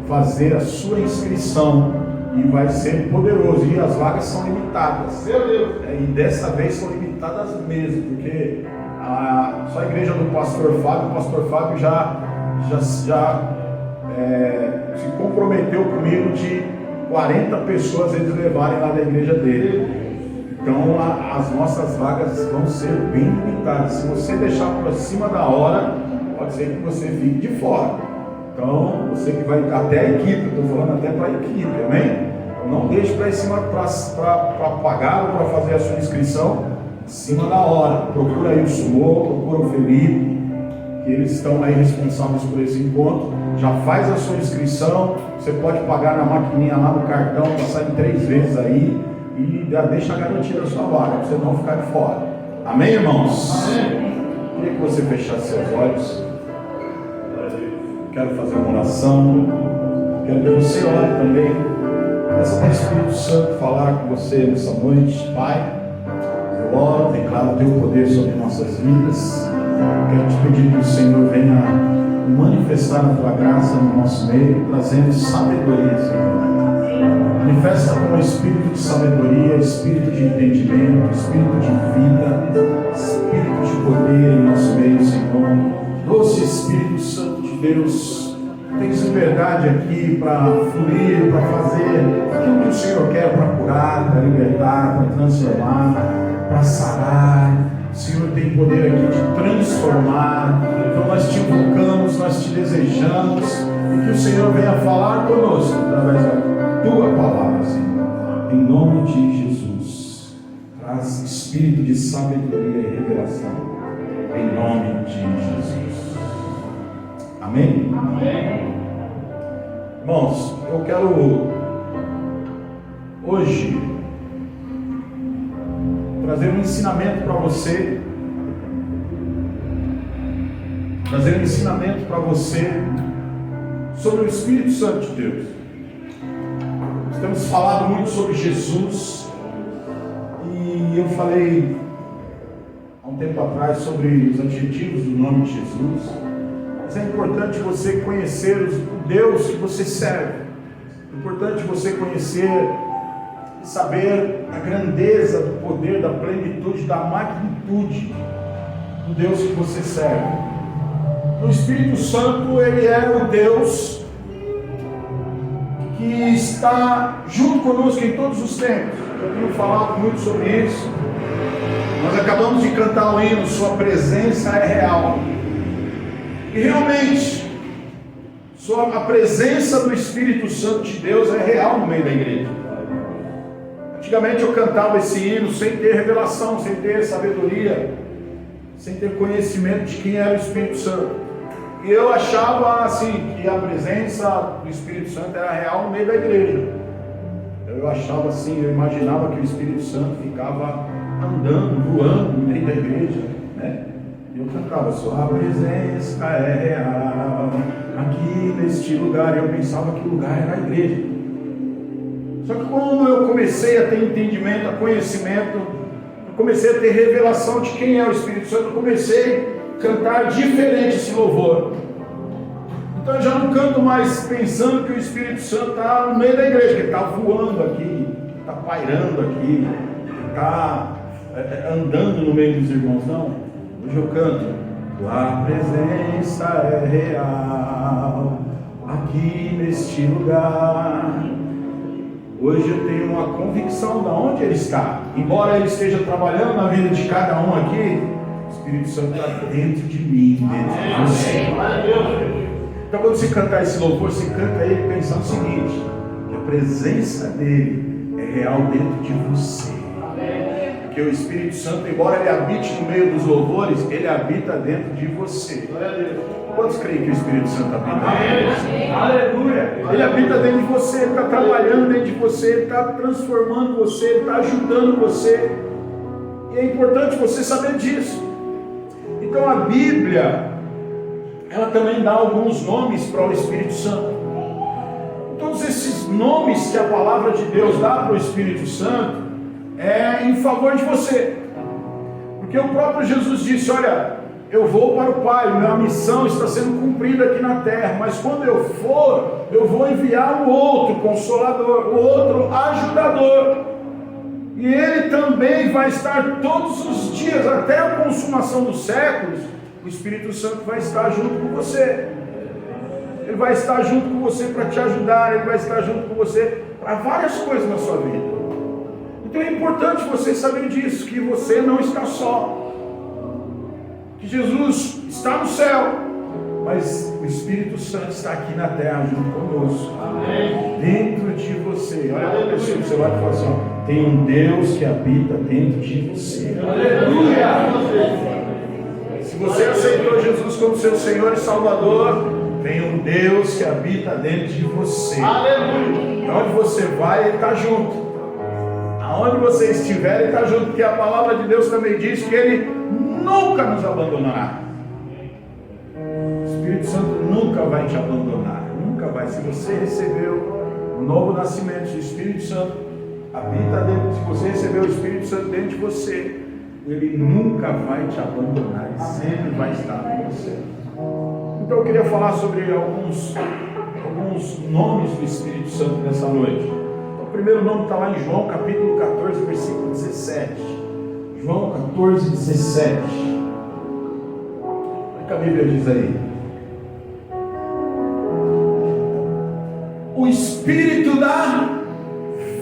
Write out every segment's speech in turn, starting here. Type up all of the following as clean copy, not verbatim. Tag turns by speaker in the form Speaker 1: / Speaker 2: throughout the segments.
Speaker 1: fazer a sua inscrição e vai ser poderoso. E as vagas são limitadas.
Speaker 2: Meu Deus!
Speaker 1: E dessa vez são limitadas mesmo, porque só a igreja do pastor Fábio já se comprometeu comigo de 40 pessoas eles levarem lá da igreja dele. Então as nossas vagas vão ser bem limitadas. Se você deixar para cima da hora, pode ser que você fique de fora. Então você que vai até a equipe, estou falando até para a equipe, amém? Então, não deixe para cima para pagar ou para fazer a sua inscrição em cima da hora. Procura aí o Sumô, procura o Felipe, que eles estão aí responsáveis por esse encontro. Já faz a sua inscrição. Você pode pagar na maquininha lá no cartão, passar em 3 vezes aí e já deixa garantida a sua vaga, para você não ficar de fora. Amém, irmãos?
Speaker 2: Amém.
Speaker 1: Queria que você fechasse seus olhos. Quero fazer uma oração. Quero que você ore também. Peça para o Espírito Santo falar com você nessa noite. Pai, eu oro, declaro o teu poder sobre nossas vidas. Quero te pedir que o Senhor venha manifestar a tua graça no nosso meio, trazendo sabedoria, Senhor. Manifesta com espírito de sabedoria, espírito de entendimento, espírito de vida, espírito de poder em nosso meio, Senhor. Doce Espírito Santo de Deus, tens liberdade aqui para fluir, para fazer aquilo que o Senhor quer, para curar, para libertar, para transformar, para sarar. O Senhor tem poder aqui de transformar. Então nós te invocamos, nós te desejamos, e que o Senhor venha falar conosco através da tua palavra, Senhor, em nome de Jesus. Traz espírito de sabedoria e revelação, em nome de Jesus. Amém?
Speaker 2: Amém.
Speaker 1: Irmãos, eu quero hoje trazer um ensinamento para você, sobre o Espírito Santo de Deus. Temos falado muito sobre Jesus, e eu falei há um tempo atrás sobre os adjetivos do nome de Jesus. Mas é importante você conhecer o Deus que você serve. É importante você conhecer e saber a grandeza do poder, da plenitude, da magnitude do Deus que você serve. O Espírito Santo, ele é o Deus que está junto conosco em todos os tempos. Eu tenho falado muito sobre isso. Nós acabamos de cantar o hino, sua presença é real. E realmente, a presença do Espírito Santo de Deus é real no meio da igreja. Antigamente eu cantava esse hino sem ter revelação, sem ter sabedoria, sem ter conhecimento de quem era o Espírito Santo. E eu achava assim, que a presença do Espírito Santo era real no meio da igreja. Eu achava assim, eu imaginava que o Espírito Santo ficava andando, voando no meio da igreja, né? E eu cantava, sua presença é real aqui neste lugar. E eu pensava que o lugar era a igreja. Só que quando eu comecei a ter entendimento, a conhecimento, eu comecei a ter revelação de quem é o Espírito Santo, eu comecei a cantar diferente esse louvor. Então eu já não canto mais pensando que o Espírito Santo está no meio da igreja, que ele está voando aqui, está pairando aqui, está andando no meio dos irmãos. Não, hoje eu canto, tua presença é real aqui neste lugar. Hoje eu tenho uma convicção de onde ele está. Embora ele esteja trabalhando na vida de cada um aqui, o Espírito Santo está dentro de mim, dentro de você. Então quando você cantar esse louvor, você canta ele pensando o seguinte, que a presença dele é real dentro de você. Porque o Espírito Santo, embora ele habite no meio dos louvores, ele habita dentro de você. Quantos creem que o Espírito Santo habita dentro de você? Aleluia! Ele habita dentro de você, ele está trabalhando dentro de você, ele está transformando você, ele está ajudando você. E é importante você saber disso. Então a Bíblia, ela também dá alguns nomes para o Espírito Santo. Todos esses nomes que a palavra de Deus dá para o Espírito Santo é em favor de você. Porque o próprio Jesus disse, olha, eu vou para o Pai, minha missão está sendo cumprida aqui na terra, mas quando eu for, eu vou enviar o outro Consolador, o outro Ajudador, e Ele também vai estar todos os dias, até a consumação dos séculos. O Espírito Santo vai estar junto com você, Ele vai estar junto com você para te ajudar, Ele vai estar junto com você para várias coisas na sua vida. Então é importante você saber disso, que você não está só, que Jesus está no céu, mas o Espírito Santo está aqui na terra junto conosco. Amém. Dentro de você. Olha para a pessoa que você vai falar assim: tem um Deus que habita dentro de você. Aleluia! Se você aceitou Jesus como seu Senhor e Salvador, tem um Deus que habita dentro de você. Aleluia! Onde você vai, Ele está junto. Aonde você estiver, Ele está junto, porque a palavra de Deus também diz que Ele nunca nos abandonará. O Espírito Santo nunca vai te abandonar, nunca vai. Se você recebeu o novo nascimento, se o Espírito Santo habita dentro, se você recebeu o Espírito Santo dentro de você, Ele nunca vai te abandonar, Ele sempre vai estar com você. Então eu queria falar sobre alguns nomes do Espírito Santo nessa noite. O primeiro nome está lá em João capítulo 14, versículo 17. João 14, 17. O que a Bíblia diz aí? O Espírito da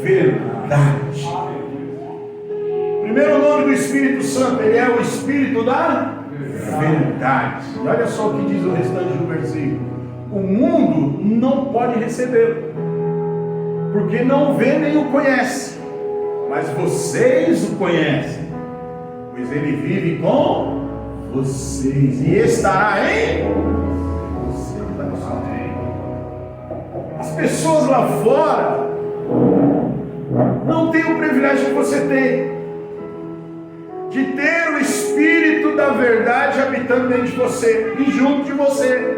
Speaker 1: verdade. Primeiro nome do Espírito Santo, ele é o Espírito da verdade. E olha só o que diz o restante do versículo: o mundo não pode recebê-lo, porque não vê nem o conhece, mas vocês o conhecem, pois ele vive com vocês e estará em vocês. As pessoas lá fora não têm o privilégio que você tem, de ter o Espírito da verdade habitando dentro de você e junto de você.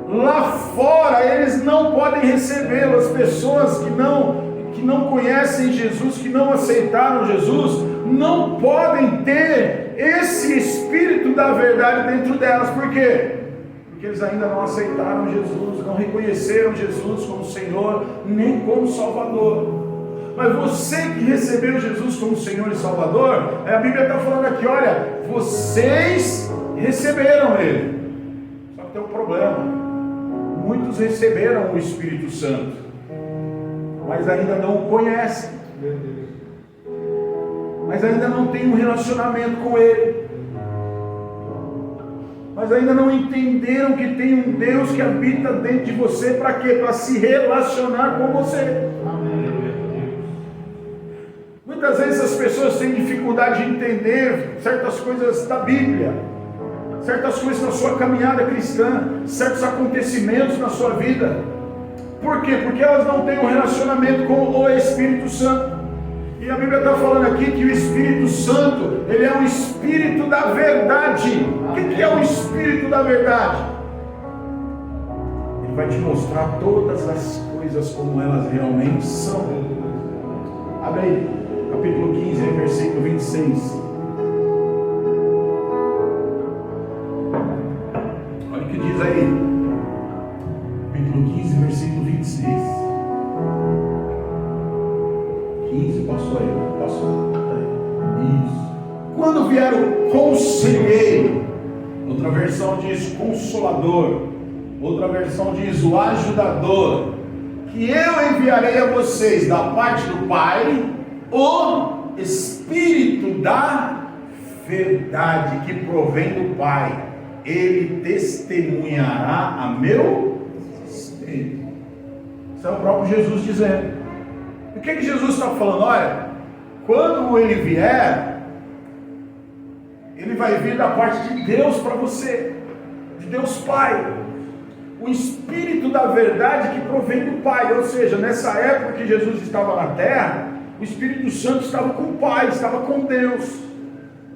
Speaker 1: Lá fora eles não podem recebê-lo. As pessoas que não conhecem Jesus, que não aceitaram Jesus, não podem ter esse Espírito da verdade dentro delas. Por quê? Porque eles ainda não aceitaram Jesus, não reconheceram Jesus como Senhor, nem como Salvador. Mas você que recebeu Jesus como Senhor e Salvador, a Bíblia está falando aqui: olha, vocês receberam Ele. Só que tem um problema. Muitos receberam o Espírito Santo, mas ainda não o conhecem, mas ainda não têm um relacionamento com Ele, mas ainda não entenderam que tem um Deus que habita dentro de você. Para quê? Para se relacionar com você. Muitas vezes as pessoas têm dificuldade de entender certas coisas da Bíblia, certas coisas na sua caminhada cristã, certos acontecimentos na sua vida. Por quê? Porque elas não têm um relacionamento com o Espírito Santo. E a Bíblia está falando aqui que o Espírito Santo, ele é o Espírito da verdade. O que é o Espírito da verdade? Ele vai te mostrar todas as coisas como elas realmente são. Abre aí, capítulo 15, versículo 26. Diz aí, capítulo 15, versículo 26. 15, passou aí, passou. Isso. Quando vier o conselheiro, outra versão diz consolador, outra versão diz o ajudador, que eu enviarei a vocês da parte do Pai, o Espírito da verdade que provém do Pai. Ele testemunhará a meu respeito. Isso é o próprio Jesus dizendo. O que Jesus está falando? Olha, quando ele vier, ele vai vir da parte de Deus para você, de Deus Pai. O Espírito da verdade que provém do Pai. Ou seja, nessa época que Jesus estava na terra, o Espírito Santo estava com o Pai, estava com Deus.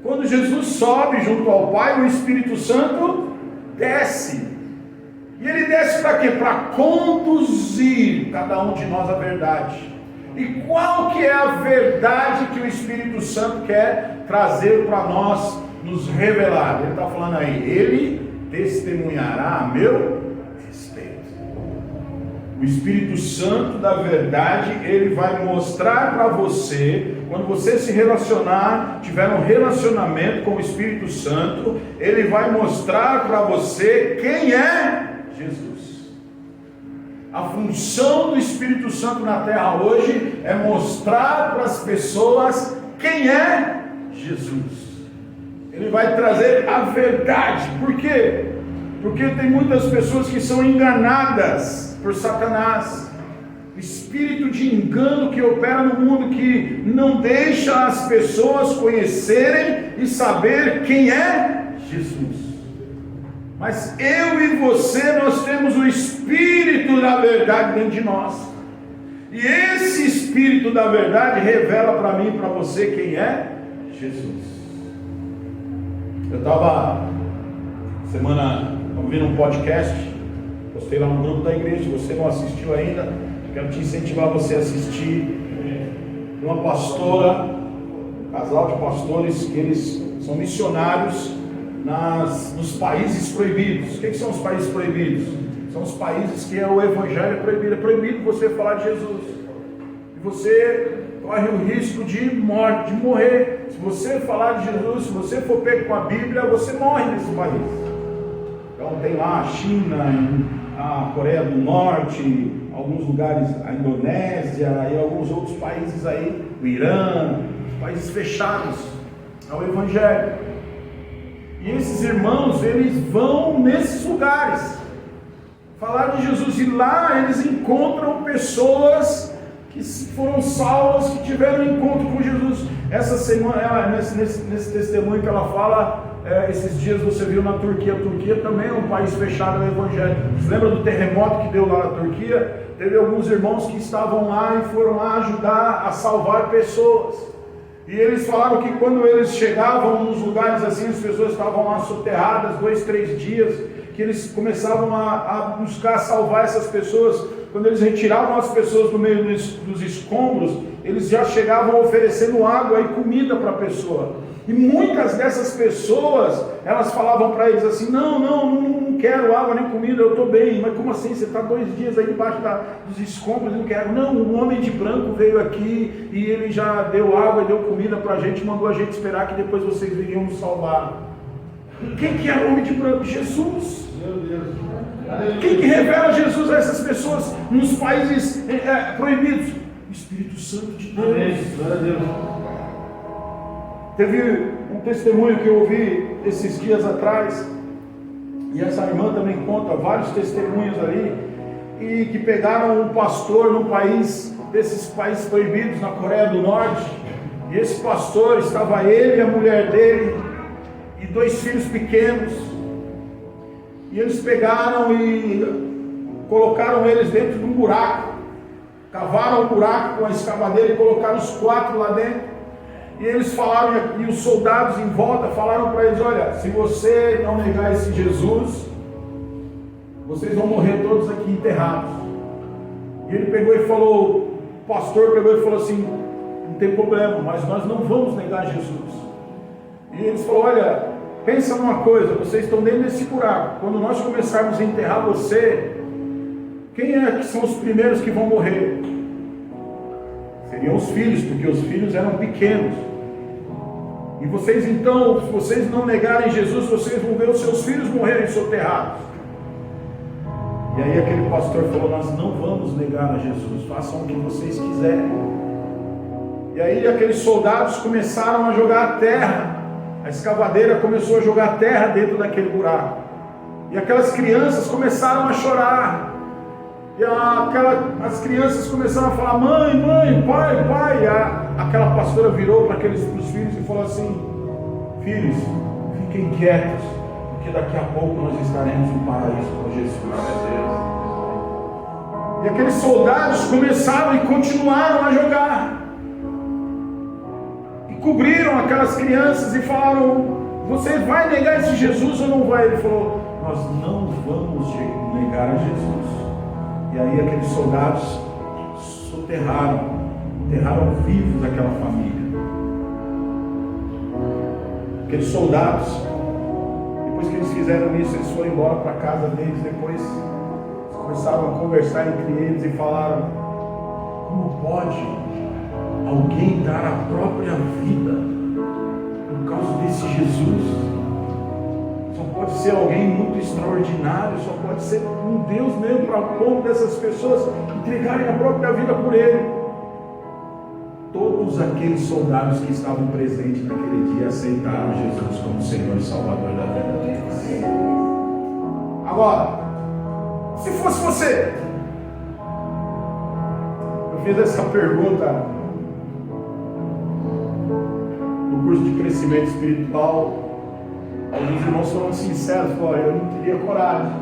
Speaker 1: Quando Jesus sobe junto ao Pai, o Espírito Santo desce. E ele desce para quê? Para conduzir cada um de nós à verdade. E qual que é a verdade que o Espírito Santo quer trazer para nós nos revelar. Ele está falando aí, ele testemunhará a meu respeito. O Espírito Santo da verdade, ele vai mostrar para você, quando você se relacionar, tiver um relacionamento com o Espírito Santo, ele vai mostrar para você quem é Jesus. A função do Espírito Santo na terra hoje é mostrar para as pessoas quem é Jesus. Ele vai trazer a verdade. Por quê? Porque tem muitas pessoas que são enganadas por Satanás. O espírito de engano que opera no mundo, que não deixa as pessoas conhecerem e saber quem é Jesus. Mas eu e você, nós temos o Espírito da verdade dentro de nós. E esse Espírito da verdade revela para mim e para você quem é Jesus. Eu estava semana ouvindo um podcast, postei lá no grupo da igreja. Se você não assistiu ainda, quero te incentivar você a assistir. Uma pastora, um casal de pastores que eles são missionários nos países proibidos. O que são os países proibidos? São os países que o evangelho é proibido. É proibido você falar de Jesus. E você corre o risco de morte, de morrer. Se você falar de Jesus, se você for pego com a Bíblia, você morre nesse país. Então tem lá a China, a Coreia do Norte, alguns lugares, a Indonésia e alguns outros países aí, o Irã, países fechados ao evangelho. E esses irmãos, eles vão nesses lugares falar de Jesus, e lá eles encontram pessoas que foram salvas, que tiveram encontro com Jesus. Essa semana, nesse testemunho que ela fala, esses dias você viu na Turquia. A Turquia também é um país fechado ao evangelho. Você lembra do terremoto que deu lá na Turquia? Teve alguns irmãos que estavam lá e foram lá ajudar a salvar pessoas. E eles falaram que quando eles chegavam nos lugares assim, as pessoas estavam lá soterradas 2, 3 dias, que eles começavam a buscar salvar essas pessoas. Quando eles retiravam as pessoas do meio dos escombros, eles já chegavam oferecendo água e comida para a pessoa. E muitas dessas pessoas, elas falavam para eles assim: não quero água nem comida, eu estou bem. Mas como assim? Você está 2 dias aí debaixo dos escombros e não quero? Não, um homem de branco veio aqui e ele já deu água e deu comida para a gente, mandou a gente esperar que depois vocês viriam nos salvar. Quem que é o homem de branco? Jesus. Meu Deus. Quem que revela Jesus a essas pessoas nos países proibidos? O Espírito Santo de Deus. Glória a Deus. Teve um testemunho que eu ouvi esses dias atrás, e essa irmã também conta vários testemunhos ali, e que pegaram um pastor num país, desses países proibidos, na Coreia do Norte, e esse pastor, estava ele e a mulher dele, e 2 filhos pequenos, e eles pegaram e colocaram eles dentro de um buraco, cavaram um buraco com a escavadeira e colocaram os 4 lá dentro. E eles falaram, e os soldados em volta falaram para eles: olha, se você não negar esse Jesus, vocês vão morrer todos aqui enterrados. E ele pegou e falou, o pastor pegou e falou assim: não tem problema, mas nós não vamos negar Jesus. E eles falaram: olha, pensa numa coisa, vocês estão dentro desse buraco, quando nós começarmos a enterrar você, quem é que são os primeiros que vão morrer? Seriam os filhos, porque os filhos eram pequenos. E vocês então, se vocês não negarem Jesus, vocês vão ver os seus filhos morrerem soterrados. E aí aquele pastor falou: nós não vamos negar a Jesus, façam o que vocês quiserem. E aí aqueles soldados começaram a jogar a terra, a escavadeira começou a jogar terra dentro daquele buraco. E aquelas crianças começaram a chorar. E as crianças começaram a falar: mãe, pai. Aquela pastora virou para aqueles filhos e falou assim: filhos, fiquem quietos, porque daqui a pouco nós estaremos no paraíso com Jesus. E aqueles soldados começaram e continuaram a jogar, e cobriram aquelas crianças e falaram: você vai negar esse Jesus ou não vai? Ele falou: nós não vamos negar a Jesus. E aí aqueles soldados enterraram vivos aquela família. Aqueles soldados, depois que eles fizeram isso, eles foram embora para a casa deles. Depois eles começaram a conversar entre eles e falaram: como pode alguém dar a própria vida por causa desse Jesus? Só pode ser alguém muito extraordinário, só pode ser um Deus mesmo, para o ponto dessas pessoas entregarem a própria vida por Ele. Todos aqueles soldados que estavam presentes naquele dia aceitaram Jesus como Senhor e Salvador da vida deles. Agora, se fosse você, eu fiz essa pergunta no curso de crescimento espiritual. Alguns irmãos foram sinceros, falaram: eu não teria coragem.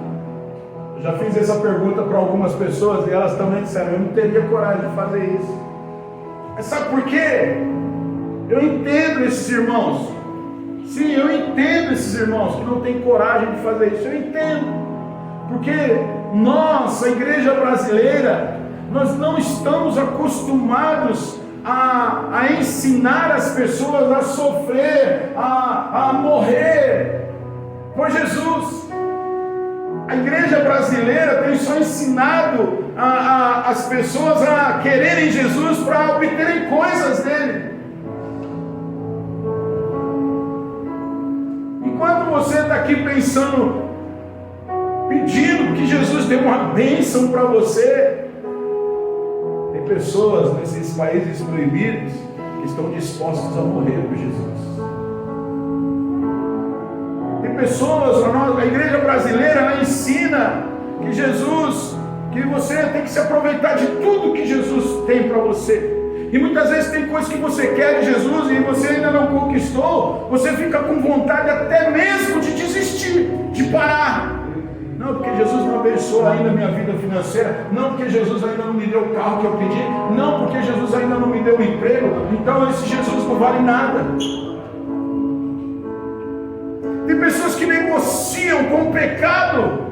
Speaker 1: Eu já fiz essa pergunta para algumas pessoas e elas também disseram: eu não teria coragem de fazer isso. Mas sabe por quê? Eu entendo esses irmãos. Sim, eu entendo esses irmãos que não têm coragem de fazer isso. Eu entendo. Porque nós, a igreja brasileira, nós não estamos acostumados a ensinar as pessoas a sofrer, a morrer por Jesus. A igreja brasileira tem só ensinado as pessoas a quererem Jesus para obterem coisas dele. Enquanto você está aqui pensando, pedindo que Jesus dê uma bênção para você, tem pessoas nesses países proibidos que estão dispostas a morrer por Jesus. Tem pessoas, a igreja brasileira, ela ensina que Jesus, que você tem que se aproveitar de tudo que Jesus tem para você. E muitas vezes tem coisas que você quer de Jesus e você ainda não conquistou, você fica com vontade até mesmo de desistir, de parar. Não, porque Jesus não abençoou ainda a minha vida financeira. Não, porque Jesus ainda não me deu o carro que eu pedi. Não, porque Jesus ainda não me deu o emprego. Então esse Jesus não vale nada. Tem pessoas que negociam com o pecado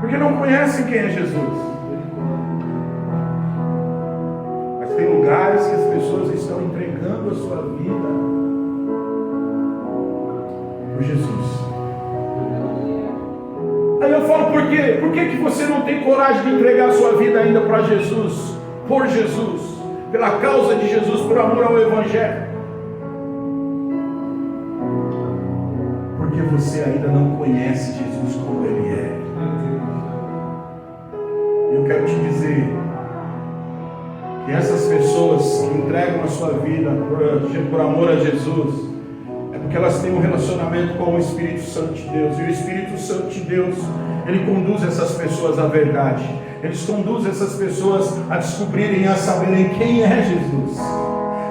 Speaker 1: porque não conhecem quem é Jesus. Mas tem lugares que as pessoas estão entregando a sua vida por Jesus. Aí eu falo: por quê? Por que você não tem coragem de entregar a sua vida ainda para Jesus? Por Jesus, pela causa de Jesus, por amor ao Evangelho. Porque você ainda não conhece Jesus como Ele é. Eu quero te dizer que essas pessoas que entregam a sua vida por amor a Jesus, porque elas têm um relacionamento com o Espírito Santo de Deus. E o Espírito Santo de Deus, ele conduz essas pessoas à verdade. Ele conduz essas pessoas a descobrirem e a saberem quem é Jesus.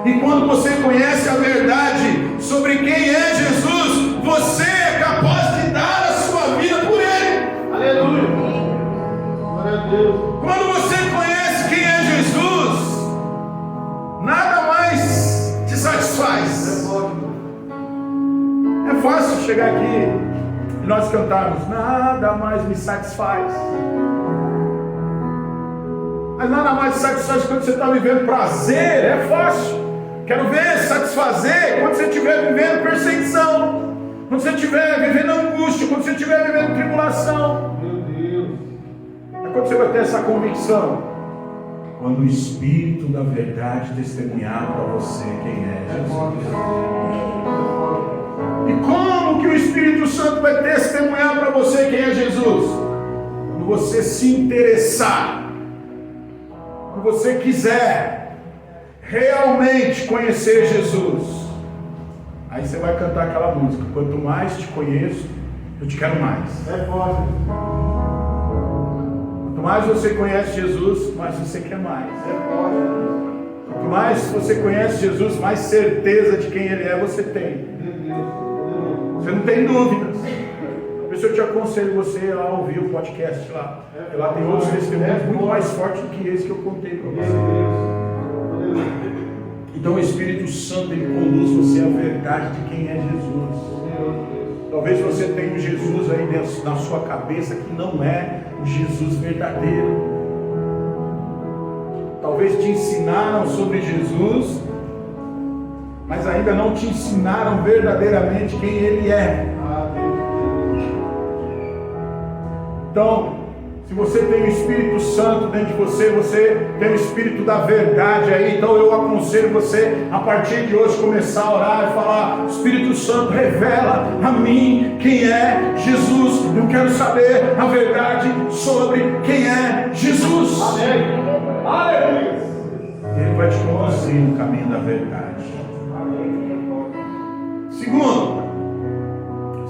Speaker 1: E quando você conhece a verdade sobre quem é Jesus, você é capaz de dar a sua vida por Ele. Aleluia. Glória a Deus. Quando você conhece quem é Jesus, nada mais te satisfaz. É fácil chegar aqui e nós cantarmos: nada mais me satisfaz. Mas nada mais te satisfaz quando você está vivendo prazer. É fácil. Quero ver satisfazer quando você estiver vivendo perseguição, quando você estiver vivendo angústia, quando você estiver vivendo tribulação. Meu Deus. É quando você vai ter essa convicção, quando o Espírito da verdade testemunhar para você quem é Jesus. E como que o Espírito Santo vai testemunhar para você quem é Jesus? Quando você se interessar, quando você quiser realmente conhecer Jesus, aí você vai cantar aquela música: quanto mais te conheço, eu te quero mais. É forte. Quanto mais você conhece Jesus, mais você quer mais. É forte. Quanto mais você conhece Jesus, mais certeza de quem Ele é você tem. Você não tem dúvidas. Por isso eu te aconselho você a ouvir o podcast lá. Porque lá tem outros testemunhos muito mais fortes do que esse que eu contei para você. Então o Espírito Santo, ele conduz você à verdade de quem é Jesus. Talvez você tenha um Jesus aí dentro na sua cabeça que não é o Jesus verdadeiro. Talvez te ensinaram sobre Jesus mas ainda não te ensinaram verdadeiramente quem Ele é. Então, se você tem o Espírito Santo dentro de você, você tem o Espírito da verdade aí, então eu aconselho você, a partir de hoje, começar a orar e falar: Espírito Santo, revela a mim quem é Jesus. Eu quero saber a verdade sobre quem é Jesus. Amém. Aleluia. Ele vai te conduzir no caminho da verdade.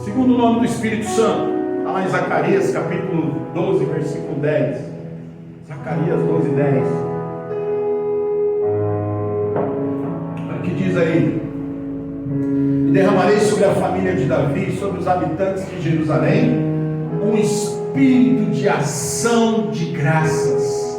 Speaker 1: Segundo o nome do Espírito Santo, está lá em Zacarias capítulo 12, versículo 10. Zacarias 12, 10. Olha o que diz aí: e derramarei sobre a família de Davi, sobre os habitantes de Jerusalém, um espírito de ação de graças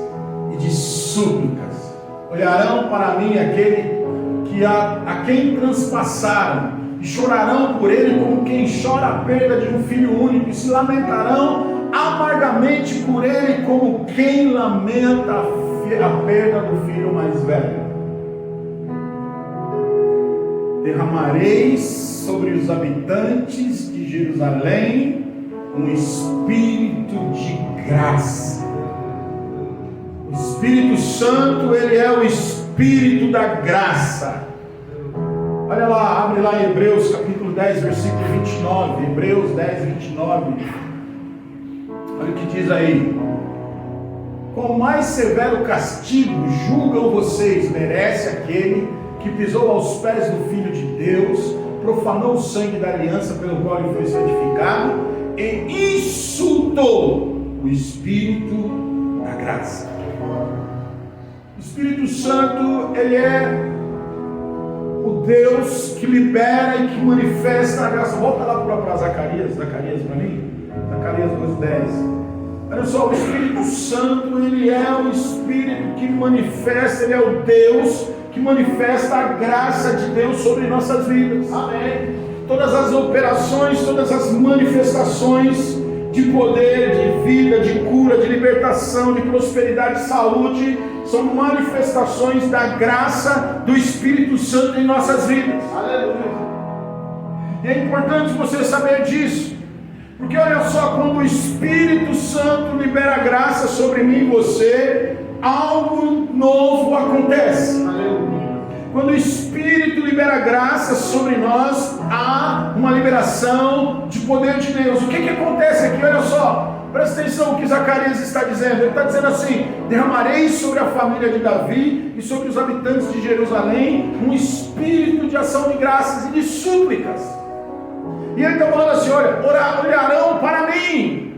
Speaker 1: e de súplicas. Olharão para mim aquele que a quem transpassaram, e chorarão por ele como quem chora a perda de um filho único, e se lamentarão amargamente por ele como quem lamenta a perda do filho mais velho. Derramarei sobre os habitantes de Jerusalém um espírito de graça. O Espírito Santo, ele é o Espírito da graça. Olha lá, abre lá em Hebreus capítulo 10, versículo 29. Hebreus 10, 29. Olha o que diz aí: com mais severo castigo julgam vocês, merece aquele que pisou aos pés do Filho de Deus, profanou o sangue da aliança pelo qual ele foi santificado e insultou o Espírito da graça. O Espírito Santo, ele é o Deus que libera e que manifesta a graça. Volta lá para Zacarias para mim. Zacarias 2:10. Olha só, o Espírito Santo, ele é o Espírito que manifesta, ele é o Deus que manifesta a graça de Deus sobre nossas vidas. Amém. Todas as operações, todas as manifestações de poder, de vida, de cura, de libertação, de prosperidade, de saúde, são manifestações da graça do Espírito Santo em nossas vidas. Aleluia. E é importante você saber disso, porque olha só, quando o Espírito Santo libera graça sobre mim e você, algo novo acontece. Aleluia. Quando o Espírito libera graça sobre nós, há uma liberação de poder de Deus. O que acontece aqui? Olha só, presta atenção no que Zacarias está dizendo. Ele está dizendo assim: derramarei sobre a família de Davi e sobre os habitantes de Jerusalém um espírito de ação de graças e de súplicas. E ele está falando assim: olha, olharão para mim,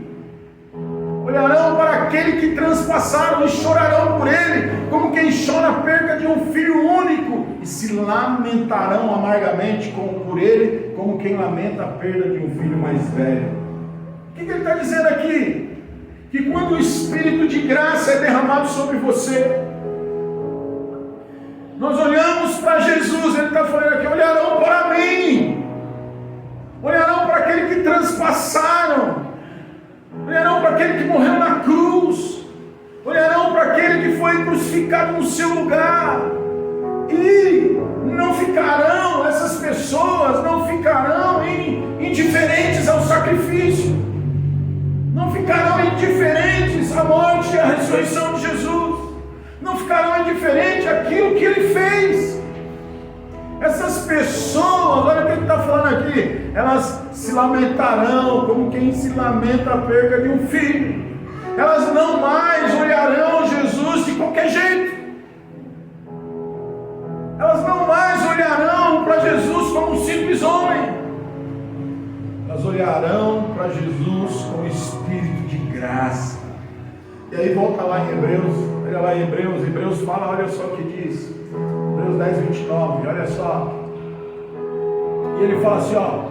Speaker 1: olharão para aquele que transpassaram e chorarão por ele, como quem chora a perda de um filho único, e se lamentarão amargamente por ele, como quem lamenta a perda de um filho mais velho. O que ele está dizendo aqui? Que quando o Espírito de graça é derramado sobre você, nós olhamos para Jesus. Ele está falando aqui: olharão para mim, olharão para aquele que transpassaram, olharão para aquele que morreu na cruz, olharão para aquele que foi crucificado no seu lugar, e não ficarão, essas pessoas não ficarão indiferentes ao sacrifício, não ficarão indiferentes à morte e à ressurreição de Jesus, não ficarão indiferentes àquilo que ele fez. Essas pessoas, olha o que ele está falando aqui, elas se lamentarão como quem se lamenta a perda de um filho. Elas não mais olharão Jesus de qualquer jeito. Elas não mais olharão para Jesus como um simples homem. Elas olharão para Jesus com espírito de graça. E aí volta lá em Hebreus, olha lá em Hebreus fala, olha só o que diz. Hebreus 10, 29, olha só. E ele fala assim, ó: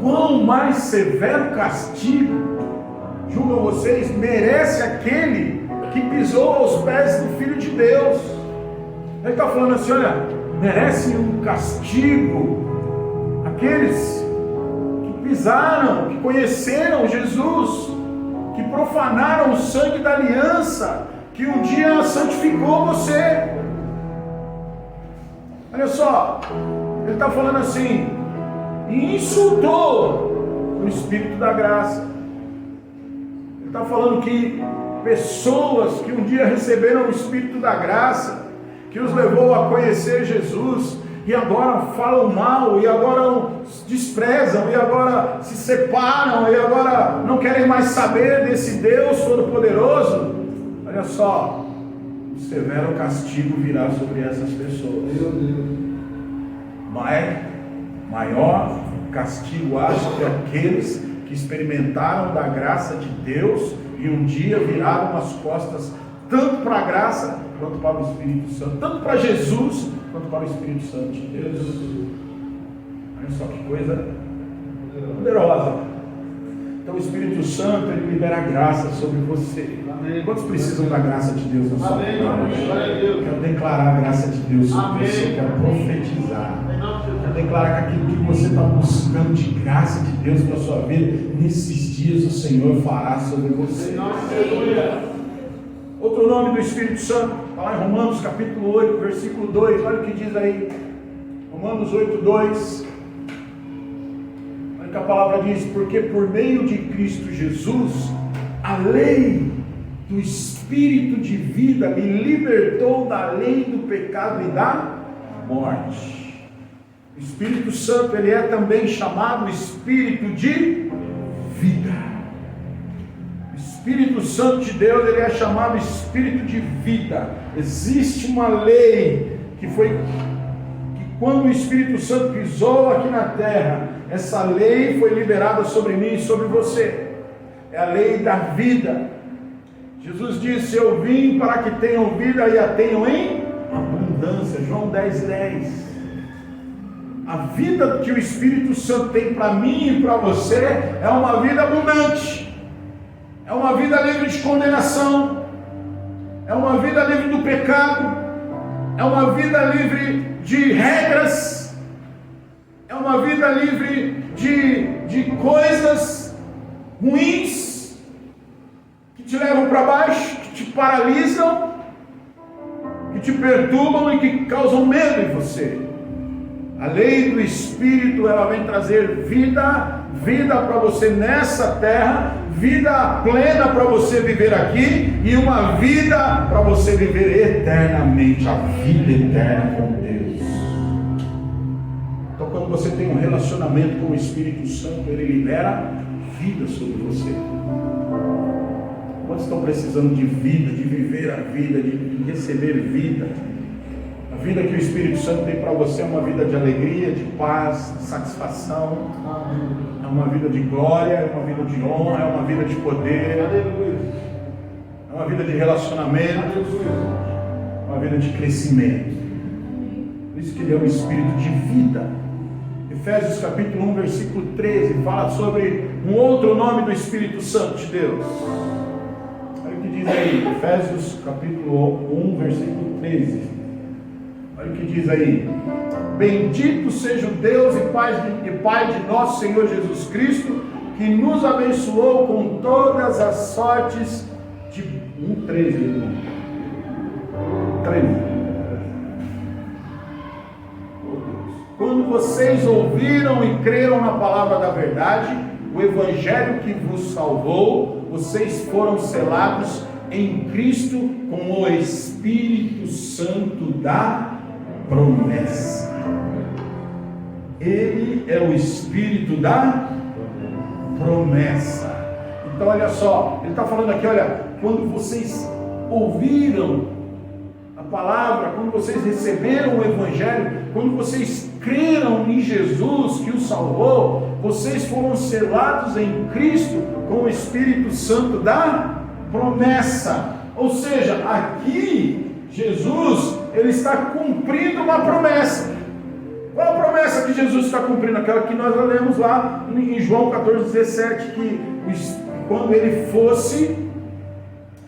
Speaker 1: quão mais severo castigo julgam vocês, merece aquele que pisou aos pés do Filho de Deus. Ele está falando assim, olha, merece um castigo aqueles que pisaram, que conheceram Jesus, que profanaram o sangue da aliança, que um dia santificou você. Olha só, ele está falando assim, e insultou o Espírito da graça. Ele está falando que pessoas que um dia receberam o Espírito da graça, que os levou a conhecer Jesus, e agora falam mal, e agora desprezam, e agora se separam, e agora não querem mais saber desse Deus Todo-Poderoso. Olha só, o severo castigo virá sobre essas pessoas. Mas maior castigo acho que aqueles que experimentaram da graça de Deus e um dia viraram as costas tanto para a graça quanto para o Espírito Santo, tanto para Jesus quanto para o Espírito Santo de Deus. Olha só que coisa poderosa. Então o Espírito Santo, ele libera a graça sobre você. Amém. Quantos precisam da graça de Deus na sua vida? Eu quero declarar a graça de Deus sobre você, eu quero profetizar. Quero declarar que aquilo que você está buscando de graça de Deus para a sua vida, nesses dias o Senhor fará sobre você. Outro nome do Espírito Santo, está lá em Romanos capítulo 8, versículo 2, olha o que diz aí. Romanos 8, 2. Olha o que a palavra diz: porque por meio de Cristo Jesus, a lei do Espírito de vida me libertou da lei do pecado e da morte. O Espírito Santo, ele é também chamado Espírito de vida. O Espírito Santo de Deus, ele é chamado Espírito de vida. Existe uma lei que quando o Espírito Santo pisou aqui na terra, essa lei foi liberada sobre mim e sobre você. É a lei da vida. Jesus disse: eu vim para que tenham vida e a tenham em abundância. João 10:10. A vida que o Espírito Santo tem para mim e para você é uma vida abundante. É uma vida livre de condenação. É uma vida livre do pecado. É uma vida livre de regras. É uma vida livre de coisas ruins que te levam para baixo, que te paralisam, que te perturbam e que causam medo em você. A lei do Espírito, ela vem trazer vida para você nessa terra, vida plena para você viver aqui e uma vida para você viver eternamente, a vida eterna com Deus. Então, quando você tem um relacionamento com o Espírito Santo, ele libera vida sobre você. Quantos estão precisando de vida, de viver a vida, de receber vida? A vida que o Espírito Santo tem para você é uma vida de alegria, de paz, de satisfação. É uma vida de glória, é uma vida de honra, é uma vida de poder. É uma vida de relacionamento, é uma vida de crescimento. Por isso que ele é um Espírito de vida. Efésios capítulo 1, versículo 13, fala sobre um outro nome do Espírito Santo de Deus. Olha o que diz aí, Efésios capítulo 1, versículo 13. Olha o que diz aí: bendito seja o Deus e Pai de nosso Senhor Jesus Cristo, que nos abençoou com todas as sortes de 13. Quando vocês ouviram e creram na palavra da verdade, o evangelho que vos salvou, vocês foram selados em Cristo com o Espírito Santo da promessa. Ele é o Espírito da promessa. Então olha só, ele está falando aqui, olha, quando vocês ouviram a palavra, quando vocês receberam o evangelho, quando vocês creram em Jesus que os salvou, vocês foram selados em Cristo com o Espírito Santo da promessa. Ou seja, aqui Jesus, ele está cumprindo uma promessa. Qual a promessa que Jesus está cumprindo? Aquela que nós lemos lá em João 14:17, que quando ele fosse,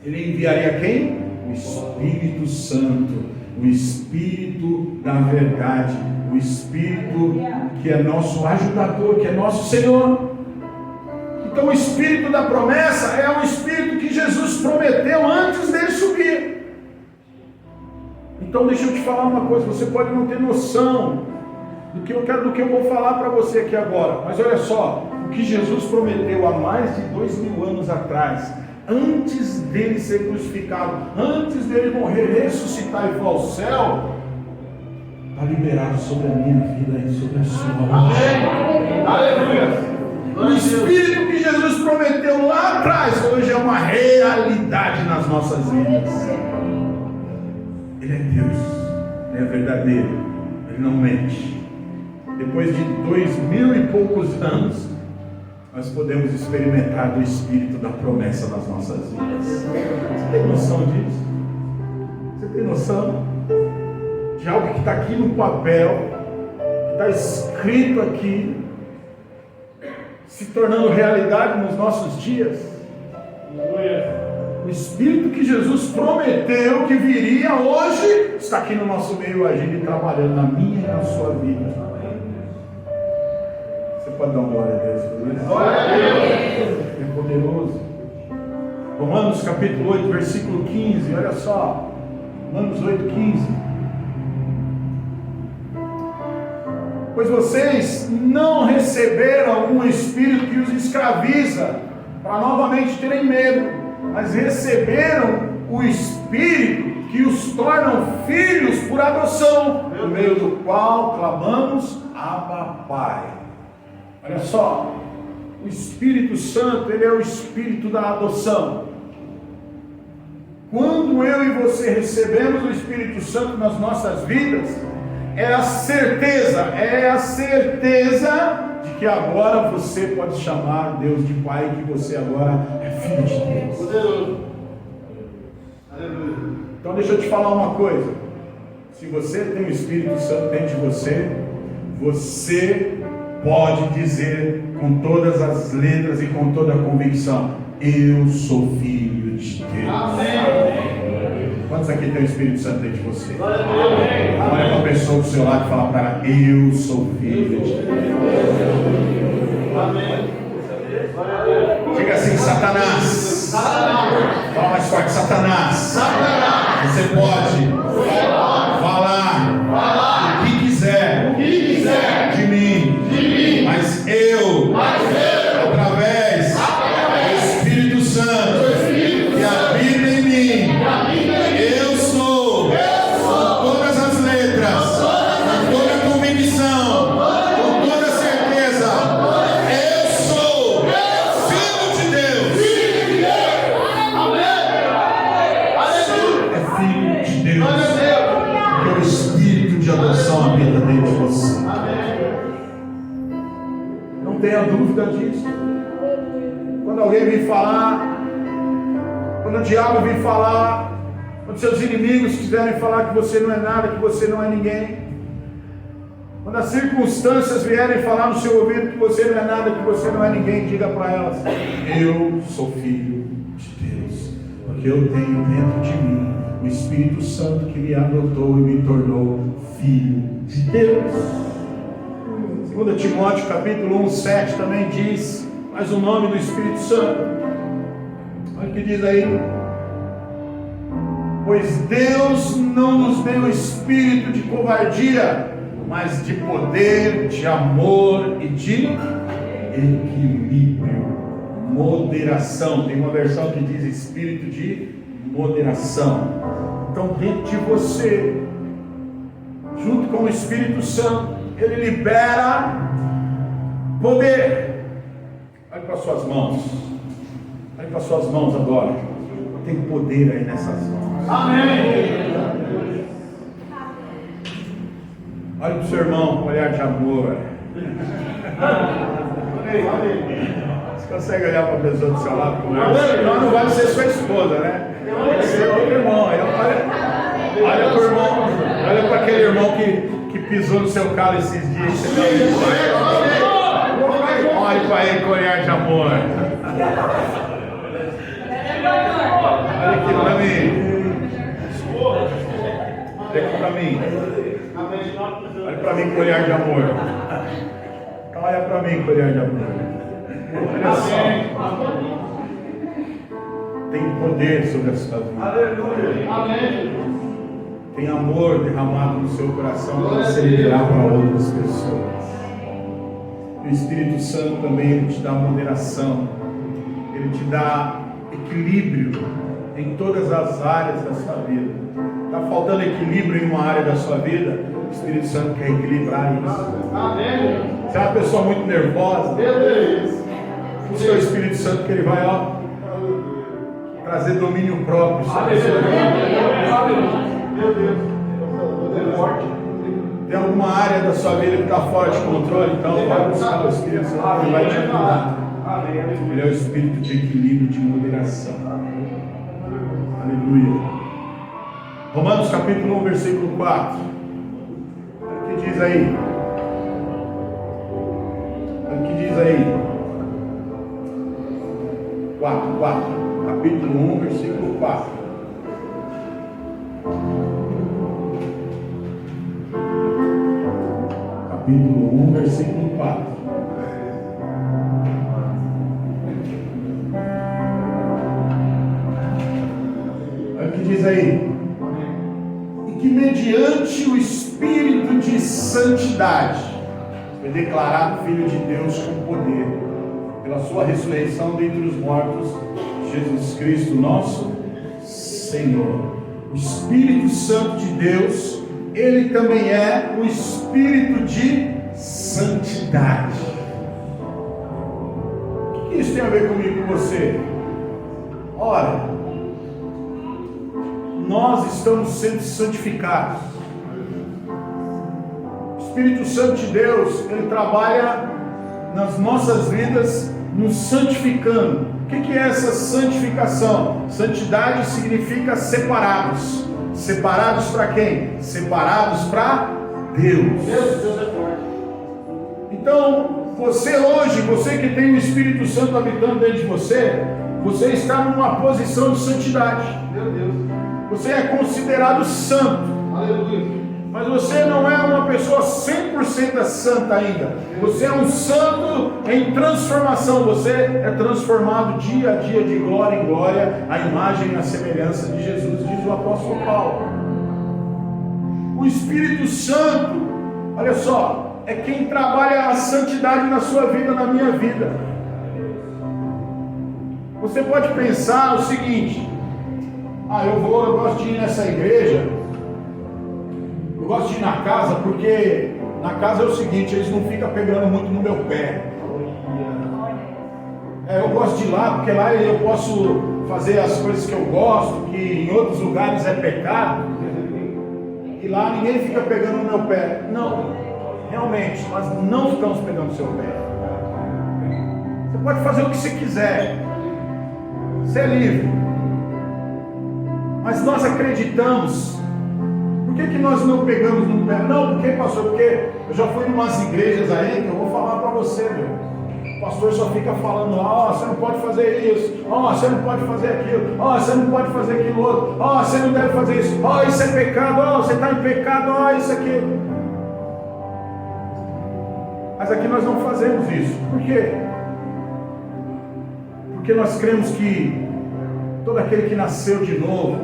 Speaker 1: ele enviaria quem? O Espírito Santo, o Espírito da verdade, o Espírito que é nosso ajudador, que é nosso Senhor. Então o Espírito da promessa é um Espírito que Jesus prometeu antes dele subir. Então deixa eu te falar uma coisa, você pode não ter noção do que eu vou falar para você aqui agora. Mas olha só, o que Jesus prometeu há mais de 2000 anos atrás, antes dele ser crucificado, antes dele morrer, ressuscitar e ir ao céu, está liberado sobre a minha vida e sobre a sua. Amém. Aleluia. O Espírito que Jesus prometeu lá atrás, hoje é uma realidade nas nossas vidas. Ele é Deus, Ele é verdadeiro, Ele não mente. Depois de 2000 e poucos anos, nós podemos experimentar do Espírito da promessa nas nossas vidas. Você tem noção disso? Você tem noção de algo que está aqui no papel, que está escrito aqui, se tornando realidade nos nossos dias? O Espírito que Jesus prometeu que viria hoje está aqui no nosso meio, agindo e trabalhando na minha e na sua vida. Você pode dar uma glória a Deus por isso? Glória a Deus! É poderoso. Romanos capítulo 8, versículo 15, olha só. Romanos 8, 15. Pois vocês não receberam um espírito que os escraviza para novamente terem medo, mas receberam o Espírito que os tornam filhos por adoção, por meio do qual clamamos Abba Pai. Olha só, o Espírito Santo, ele é o Espírito da adoção. Quando eu e você recebemos o Espírito Santo nas nossas vidas, é a certeza de que agora você pode chamar Deus de Pai, que você agora é filho de Deus. Então deixa eu te falar uma coisa. Se você tem o Espírito Santo dentro de você, você pode dizer com todas as letras e com toda a convicção: eu sou filho de Deus. Amém. Quantos aqui tem o Espírito Santo dentro de você? Olha para a pessoa do seu lado e fala para ela: eu sou filho de Deus. Diga assim: Satanás. Fala mais forte: Satanás. Você pode falar o que quiser de mim, mas eu, através do Espírito Santo que habita em mim, eu sou, com todas as letras, com toda a convicção, com toda a certeza, eu sou filho de Deus. É filho de Deus, porque o Espírito de adoção habita dentro de você. Não tenha dúvida disso. Quando alguém vir falar, quando o diabo vir falar, quando seus inimigos quiserem falar que você não é nada, que você não é ninguém, quando as circunstâncias vierem falar no seu ouvido que você não é nada, que você não é ninguém, diga para elas: eu sou filho de Deus, porque eu tenho dentro de mim o Espírito Santo que me adotou e me tornou filho de Deus. 2 Timóteo capítulo 1, 7 também diz, mas o nome do Espírito Santo, olha o que diz aí: pois Deus não nos deu espírito de covardia, mas de poder, de amor e de equilíbrio, moderação. Tem uma versão que diz espírito de moderação. Então dentro de você, junto com o Espírito Santo, ele libera poder. Olhe para suas mãos. Olhe para suas mãos agora. Tem poder aí nessas mãos. Amém. Olhe para o seu irmão com um olhar de amor. Você consegue olhar para a pessoa do seu lado com um olhar? Não vai ser sua esposa, né? Vai ser outro irmão. Olha para o irmão. Olha para aquele irmão que pisou no seu carro esses dias. Olhe para ele com olhar de amor. Olha aqui para mim. Olha aqui para mim. Olha para mim com olhar de amor. Olha para mim com olhar de amor. Olha só. Tem poder sobre a sua vida. Aleluia. Amém. tem amor derramado no seu coração para você liberar para outras pessoas. O Espírito Santo também, ele te dá moderação, ele te dá equilíbrio em todas as áreas da sua vida. Está faltando equilíbrio em uma área da sua vida? O Espírito Santo quer equilibrar isso. Você é uma pessoa muito nervosa? O seu Espírito Santo que ele vai, trazer domínio próprio sobre a sua vida. Tem alguma área da sua vida que está fora de controle? Então vai buscar o Espírito Santo, ele vai te ajudar. Ele é o Espírito de equilíbrio, de moderação. Aleluia. Romanos capítulo 1, versículo 4. O que diz aí? O que diz aí? 4. Capítulo 1, versículo 4. Capítulo 1, versículo 4. Olha o que diz aí. E que mediante o Espírito de santidade foi declarado Filho de Deus com poder, pela sua ressurreição dentre os mortos, Jesus Cristo, nosso Senhor. O Espírito Santo de Deus, ele também é o Espírito de santidade. O que isso tem a ver comigo e com você? Ora, nós estamos sendo santificados. O Espírito Santo de Deus, ele trabalha nas nossas vidas, nos santificando. O que é essa santificação? Santidade significa separados. Separados para quem? Separados para Deus. Então, você hoje, você que tem o Espírito Santo habitando dentro de você, você está numa posição de santidade. Você é considerado santo. Aleluia. Mas você não é uma pessoa 100% santa ainda. Você é um santo em transformação. Você é transformado dia a dia, de glória em glória, à imagem e à semelhança de Jesus, diz o apóstolo Paulo. O Espírito Santo, olha só, é quem trabalha a santidade na sua vida, na minha vida. Você pode pensar o seguinte: eu gosto de ir nessa igreja, eu gosto de ir na casa, porque na casa é o seguinte, eles não ficam pegando muito no meu pé. Eu gosto de ir lá, porque lá eu posso fazer as coisas que eu gosto, que em outros lugares é pecado, e lá ninguém fica pegando no meu pé. Não, realmente, nós não ficamos pegando no seu pé. Você pode fazer o que você quiser, você é livre. Mas nós acreditamos. Por que nós não pegamos no pé? Não, porque, pastor, porque eu já fui em umas igrejas aí, que eu vou falar para você, meu. O pastor só fica falando, você não pode fazer isso, você não pode fazer aquilo, você não pode fazer aquilo outro, você não deve fazer isso, isso é pecado, você está em pecado, isso aqui. Mas aqui nós não fazemos isso. Por quê? Porque nós cremos que todo aquele que nasceu de novo,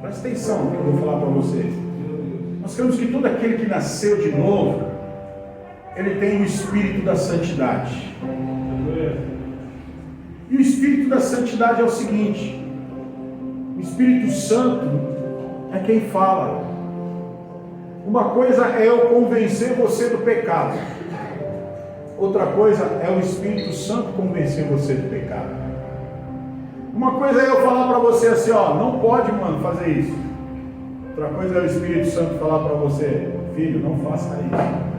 Speaker 1: presta atenção no que eu vou falar para vocês. Nós cremos que todo aquele que nasceu de novo, ele tem o Espírito da santidade. E o Espírito da santidade é o seguinte: o Espírito Santo é quem fala. Uma coisa é eu convencer você do pecado, outra coisa é o Espírito Santo convencer você do pecado. Uma coisa é eu falar para você assim, não pode, mano, fazer isso. Outra coisa é o Espírito Santo falar para você, filho, não faça isso.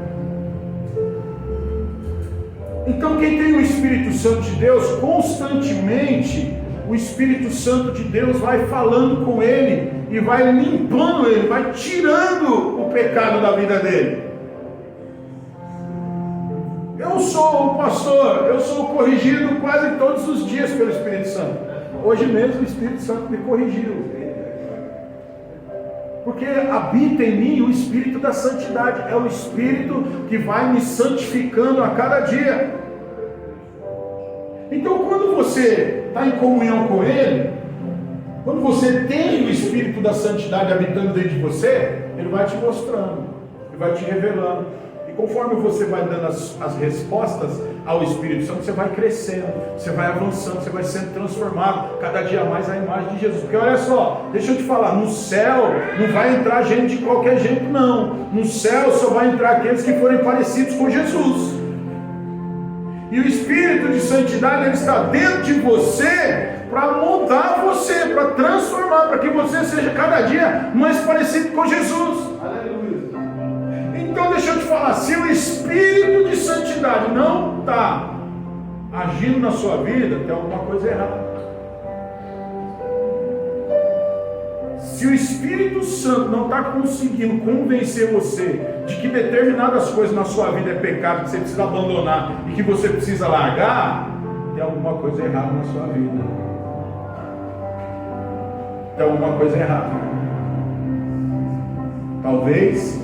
Speaker 1: Então quem tem o Espírito Santo de Deus, constantemente, o Espírito Santo de Deus vai falando com ele, e vai limpando ele, vai tirando o pecado da vida dele. Eu sou o pastor, eu sou corrigido quase todos os dias pelo Espírito Santo. Hoje mesmo o Espírito Santo me corrigiu. Porque habita em mim o Espírito da santidade. É o Espírito que vai me santificando a cada dia. Então quando você está em comunhão com Ele, Quando você tem o Espírito da Santidade habitando dentro de você, ele vai te mostrando, ele vai te revelando. E conforme você vai dando as respostas ao Espírito Santo, você vai crescendo, você vai avançando, você vai sendo transformado cada dia mais à imagem de Jesus. Porque olha só, deixa eu te falar, no céu não vai entrar gente de qualquer jeito, não. No céu só vai entrar aqueles que forem parecidos com Jesus. E o Espírito de Santidade, ele está dentro de você para moldar você, para transformar, para que você seja cada dia mais parecido com Jesus. Aleluia. Então deixa eu te falar, se o Espírito de Santidade não está agindo na sua vida, tem alguma coisa errada. Se o Espírito Santo não está conseguindo convencer você de que determinadas coisas na sua vida é pecado, que você precisa abandonar e que você precisa largar, tem alguma coisa errada na sua vida. Tem alguma coisa errada. Talvez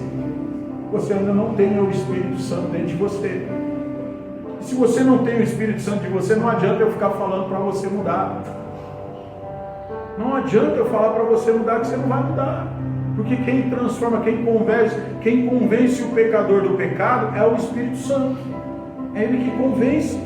Speaker 1: você ainda não tenha o Espírito Santo dentro de você. E se você não tem o Espírito Santo de você, não adianta eu ficar falando para você mudar. Não adianta eu falar para você mudar, que você não vai mudar. Porque quem transforma, quem convence o pecador do pecado é o Espírito Santo. É Ele que convence.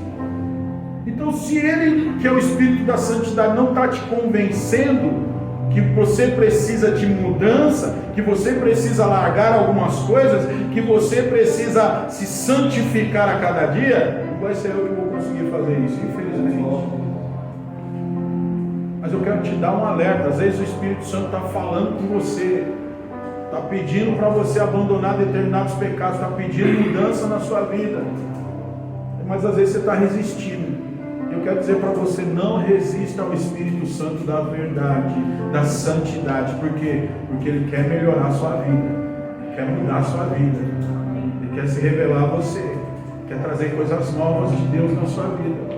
Speaker 1: Então, se Ele, que é o Espírito da Santidade, não está te convencendo que você precisa de mudança, que você precisa largar algumas coisas, que você precisa se santificar a cada dia, não vai ser eu que vou conseguir fazer isso, infelizmente. Mas eu quero te dar um alerta. Às vezes o Espírito Santo está falando com você, está pedindo para você abandonar determinados pecados, está pedindo mudança na sua vida, mas às vezes você está resistindo. Eu quero dizer para você, não resista ao Espírito Santo da verdade, da santidade. Por quê? Porque Ele quer melhorar a sua vida, Ele quer mudar a sua vida, Ele quer se revelar a você, quer trazer coisas novas de Deus na sua vida.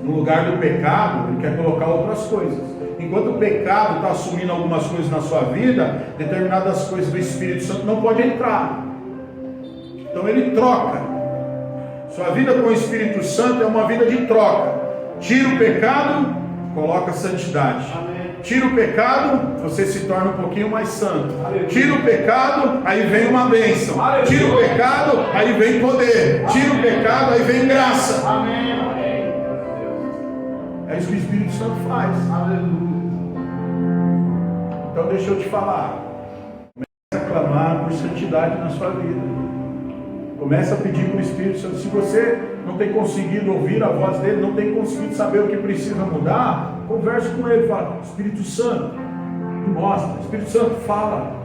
Speaker 1: No lugar do pecado, Ele quer colocar outras coisas. Enquanto o pecado está assumindo algumas coisas na sua vida, determinadas coisas do Espírito Santo não pode entrar. Então Ele troca. Sua vida com o Espírito Santo é uma vida de troca. Tira o pecado, coloca a santidade. Tira o pecado, você se torna um pouquinho mais santo. Tira o pecado, aí vem uma bênção. Tira o pecado, aí vem poder. Tira o pecado, aí vem graça. É isso que o Espírito Santo faz. Então deixa eu te falar. Comece a clamar por santidade na sua vida. Comece a pedir para o Espírito Santo. Se você não tem conseguido ouvir a voz dele, não tem conseguido saber o que precisa mudar, converse com ele. Fala: Espírito Santo, me mostra. Espírito Santo, fala.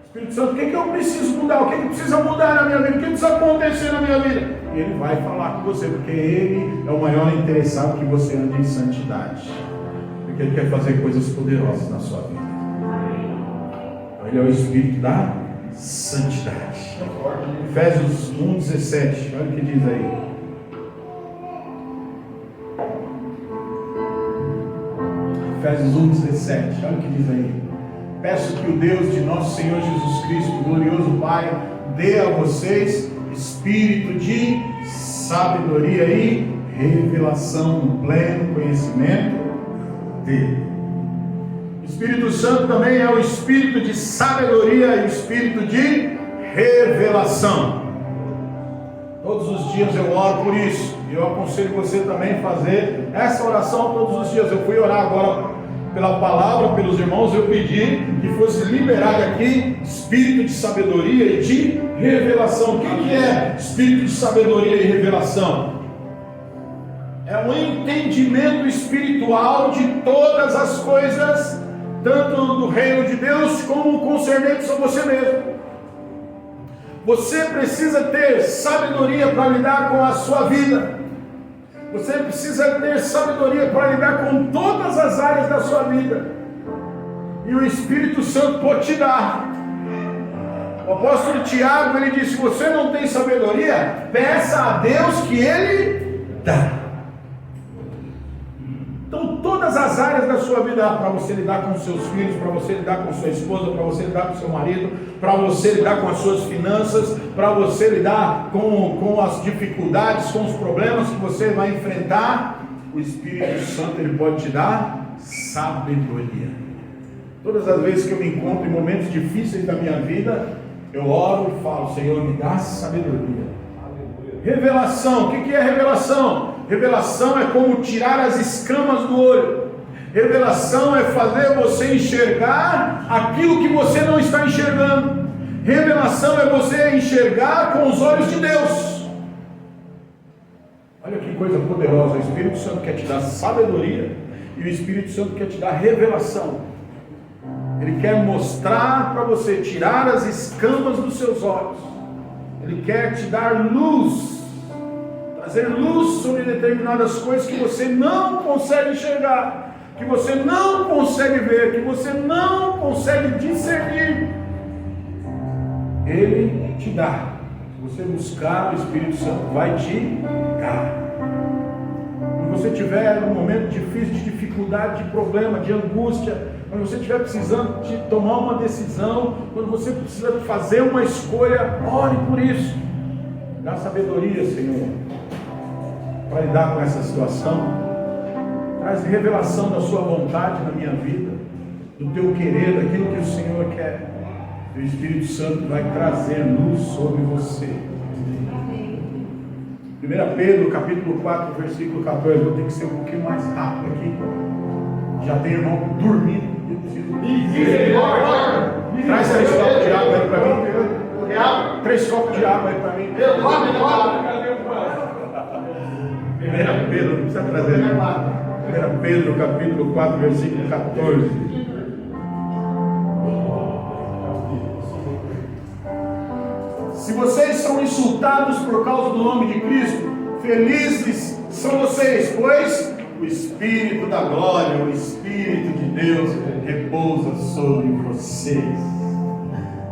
Speaker 1: Espírito Santo, o que eu preciso mudar? O que precisa mudar na minha vida? O que precisa acontecer na minha vida? E ele vai falar com você, porque ele é o maior interessado que você ande em santidade. Porque ele quer fazer coisas poderosas na sua vida. Então, ele é o Espírito da santidade. Efésios 1:17, olha o que diz aí. Efésios 1:17, olha o que diz aí. Peço que o Deus de nosso Senhor Jesus Cristo, o glorioso Pai, dê a vocês espírito de sabedoria e revelação no pleno conhecimento dele. O Espírito Santo também é o espírito de sabedoria e o espírito de revelação. Todos os dias eu oro por isso. E eu aconselho você também a fazer essa oração todos os dias. Eu fui orar agora pela palavra, pelos irmãos. Eu pedi que fosse liberado aqui espírito de sabedoria e de revelação. O que é espírito de sabedoria e revelação? É um entendimento espiritual de todas as coisas, tanto do reino de Deus como concernentes a você mesmo. Você precisa ter sabedoria para lidar com a sua vida. Você precisa ter sabedoria para lidar com todas as áreas da sua vida. E o Espírito Santo pode te dar. O apóstolo Tiago, ele disse: se você não tem sabedoria, peça a Deus que Ele dá. Então todas as áreas da sua vida, para você lidar com seus filhos, para você lidar com sua esposa, para você lidar com seu marido, para você lidar com as suas finanças, para você lidar com as dificuldades, com os problemas que você vai enfrentar, o Espírito Santo ele pode te dar sabedoria. Todas as vezes que eu me encontro em momentos difíceis da minha vida, eu oro e falo: Senhor, me dá sabedoria. Revelação. O que é revelação? Revelação é como tirar as escamas do olho. Revelação é fazer você enxergar aquilo que você não está enxergando. Revelação é você enxergar com os olhos de Deus. Olha que coisa poderosa. O Espírito Santo quer te dar sabedoria e o Espírito Santo quer te dar revelação. Ele quer mostrar para você, tirar as escamas dos seus olhos. Ele quer te dar luz, trazer luz sobre determinadas coisas que você não consegue enxergar, que você não consegue ver, que você não consegue discernir. Ele te dá. Se você buscar, o Espírito Santo vai te dar. Quando você estiver num momento difícil, de dificuldade, de problema, de angústia, quando você estiver precisando de tomar uma decisão, quando você precisa fazer uma escolha, ore por isso. Dá sabedoria, Senhor, para lidar com essa situação. Traz revelação da sua vontade na minha vida, do teu querer, daquilo que o Senhor quer. E o Espírito Santo vai trazer luz sobre você. 1 Pedro, capítulo 4, versículo 14. Eu tenho que ser um pouquinho mais rápido aqui. Já tem irmão dormindo. Eu preciso. Traz 3 copos de água aí para mim. 3 copos de água aí para mim. 1 Pedro, não precisa trazer. 1 Pedro, capítulo 4, versículo 14. Se vocês são insultados por causa do nome de Cristo, felizes são vocês, pois o Espírito da glória, o Espírito de Deus repousa sobre vocês.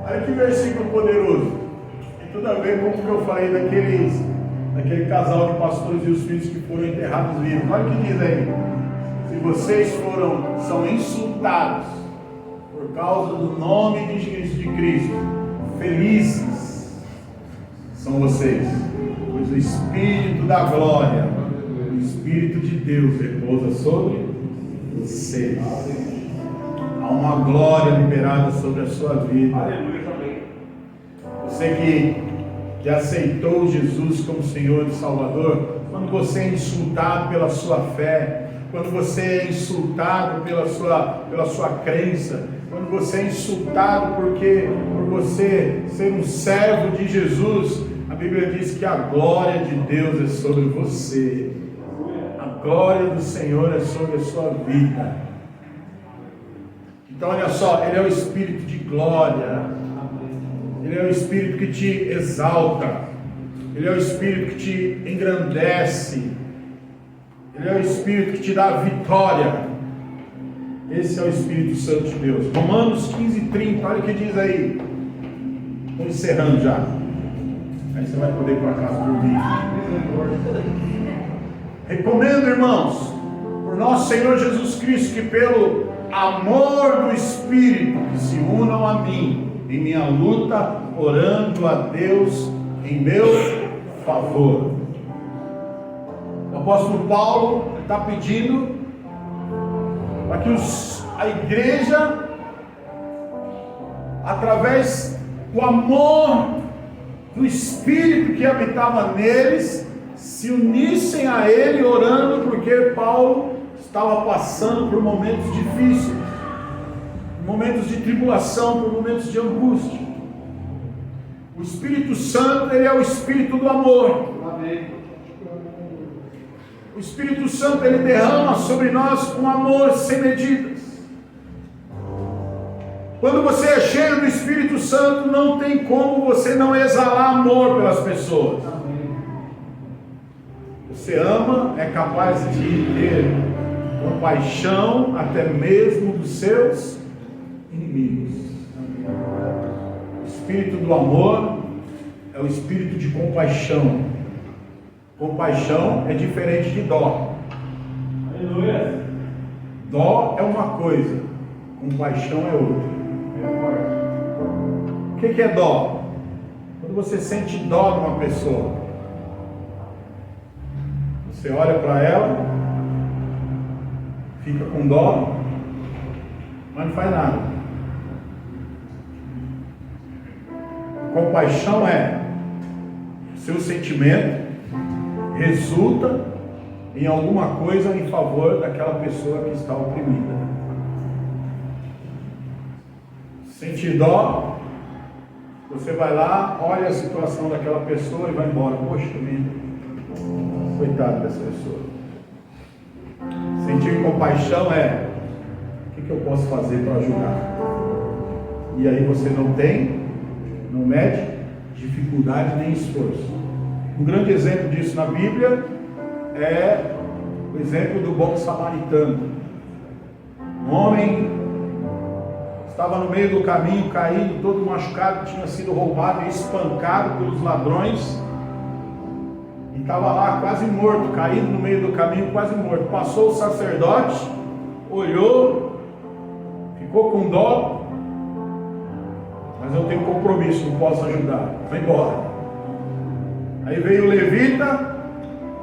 Speaker 1: Olha que versículo poderoso. Tem tudo a ver com o que eu falei daquele casal de pastores e os filhos que foram enterrados vivos. Olha o que diz aí. Se vocês são insultados por causa do nome de Cristo, felizes são vocês, pois o Espírito da glória, o Espírito de Deus repousa sobre vocês. Há uma glória liberada sobre a sua vida. Você que aceitou Jesus como Senhor e Salvador, quando você é insultado pela sua fé, quando você é insultado pela sua crença, quando você é insultado por você ser um servo de Jesus, a Bíblia diz que a glória de Deus é sobre você. A glória do Senhor é sobre a sua vida. Então olha só, Ele é o Espírito de glória. Ele é o Espírito que te exalta. Ele é o Espírito que te engrandece. Ele é o Espírito que te dá vitória. Esse é o Espírito Santo de Deus. Romanos 15:30, olha o que diz aí. Estou encerrando já. Aí você vai poder ir para casa dormir. Recomendo, irmãos, por nosso Senhor Jesus Cristo, que pelo amor do Espírito, que se unam a mim em minha luta, orando a Deus em meu favor. O apóstolo Paulo está pedindo para que a igreja, através do amor do Espírito que habitava neles, se unissem a ele orando, porque Paulo estava passando por momentos difíceis, momentos de tribulação, por momentos de angústia. O Espírito Santo, ele é o Espírito do amor. Amém. O Espírito Santo, ele derrama sobre nós um amor sem medidas. Quando você é cheio do Espírito Santo, não tem como você não exalar amor pelas pessoas. Você ama, é capaz de ter compaixão até mesmo dos seus inimigos. O Espírito do amor é o Espírito de compaixão. Compaixão é diferente de dó. Aleluia. Dó é uma coisa, compaixão é outra. O que é dó? Quando você sente dó de uma pessoa, você olha para ela, fica com dó, mas não faz nada. Compaixão é seu sentimento resulta em alguma coisa em favor daquela pessoa que está oprimida. Sentir dó, você vai lá, olha a situação daquela pessoa e vai embora. Poxa vida, coitado dessa pessoa. Sentir compaixão é: o que eu posso fazer para ajudar? E aí você não mede dificuldade nem esforço. Um grande exemplo disso na Bíblia é o exemplo do bom samaritano. Um homem estava no meio do caminho, caído, todo machucado, tinha sido roubado e espancado pelos ladrões, e estava lá quase morto, caído no meio do caminho, quase morto. Passou o sacerdote, olhou, ficou com dó, mas eu tenho compromisso, não posso ajudar, vai embora. Aí veio o levita,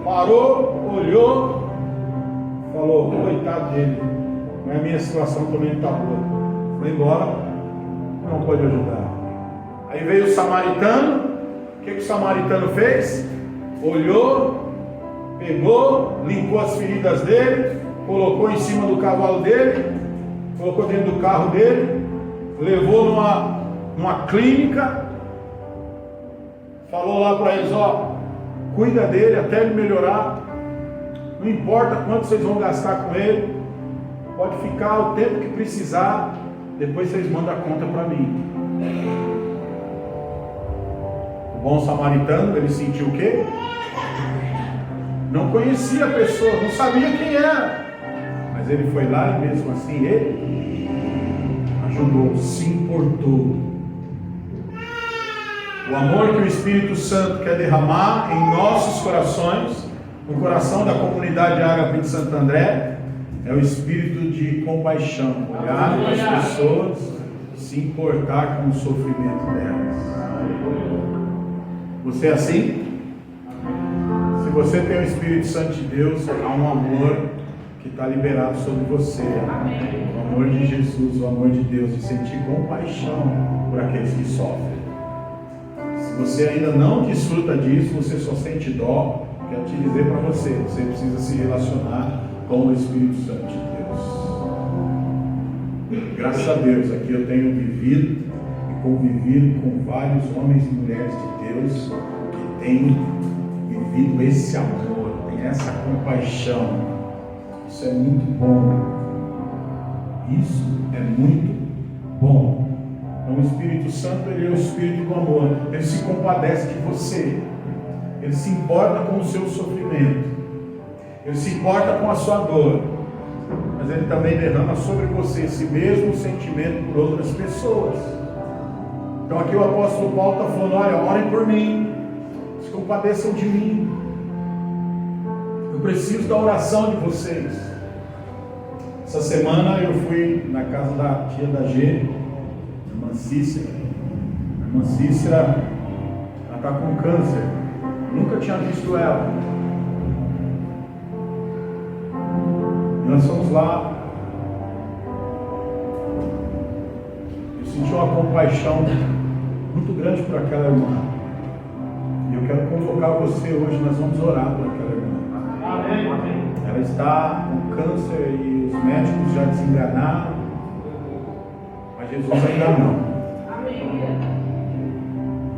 Speaker 1: parou, olhou, falou: coitado dele, mas a minha situação também não está boa. Foi embora, não pode ajudar. Aí veio o samaritano. O que o samaritano fez? Olhou, pegou, limpou as feridas dele, colocou em cima do cavalo dele, colocou dentro do carro dele, levou numa clínica, falou lá para eles: ó, cuida dele até ele melhorar, não importa quanto vocês vão gastar com ele, pode ficar o tempo que precisar, depois vocês mandam a conta para mim. O bom samaritano, ele sentiu o quê? Não conhecia a pessoa, não sabia quem era, mas ele foi lá e mesmo assim ele ajudou, se importou. O amor que o Espírito Santo quer derramar em nossos corações, no coração da comunidade Ágape de Santo André, é o espírito de compaixão, olhar para as pessoas, se importar com o sofrimento delas. Você é assim? Se você tem o Espírito Santo de Deus, há um amor que está liberado sobre você. O amor de Jesus, o amor de Deus, de sentir compaixão por aqueles que sofrem. Se você ainda não desfruta disso, você só sente dó, quero te dizer para você, você precisa se relacionar com o Espírito Santo de Deus. Graças a Deus, aqui eu tenho vivido e convivido com vários homens e mulheres de Deus que têm vivido esse amor, tem essa compaixão. Isso é muito bom. Isso é muito bom. Então o Espírito Santo, ele é o Espírito do amor. Ele se compadece de você. Ele se importa com o seu sofrimento. Ele se importa com a sua dor, mas ele também derrama sobre você esse mesmo sentimento por outras pessoas. Então aqui o apóstolo Paulo está falando: olha, orem por mim, se compadeçam de mim, eu preciso da oração de vocês. Essa semana eu fui na casa da tia da G, a irmã Cícera. A irmã Cícera, ela está com câncer, eu nunca tinha visto ela. Nós fomos lá, eu senti uma compaixão muito grande por aquela irmã, e eu quero convocar você hoje, nós vamos orar por aquela irmã. Amém. Ela está com câncer e os médicos já desenganaram, mas Jesus ainda não. Amém.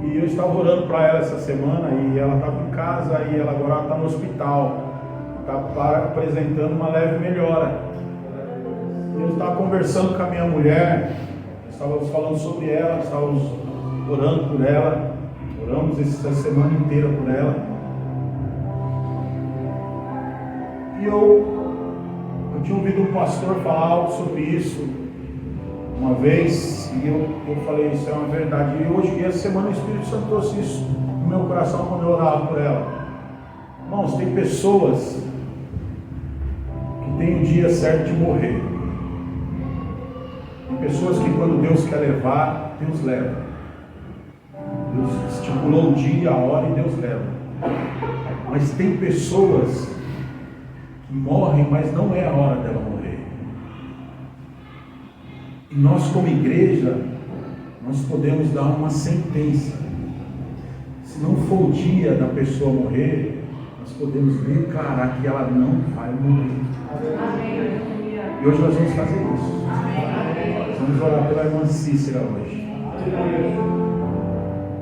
Speaker 1: E eu estava orando para ela essa semana, e ela estava em casa, e ela agora está no hospital. Está apresentando uma leve melhora. Eu estava conversando com a minha mulher, estávamos falando sobre ela, estávamos orando por ela, oramos essa semana inteira por ela. E eu tinha ouvido um pastor falar algo sobre isso uma vez, e eu falei: isso é uma verdade. E hoje, essa semana, o Espírito Santo trouxe isso no meu coração quando eu orava por ela. Irmãos, tem pessoas tem um dia certo de morrer. Tem pessoas que quando Deus quer levar, Deus leva. Deus estipulou o dia, a hora e Deus leva. Mas tem pessoas que morrem, mas não é a hora dela morrer. E nós, como igreja, nós podemos dar uma sentença. Se não for o dia da pessoa morrer, nós podemos declarar que ela não vai morrer. E hoje nós vamos fazer isso. Vamos orar pela irmã Cícera hoje.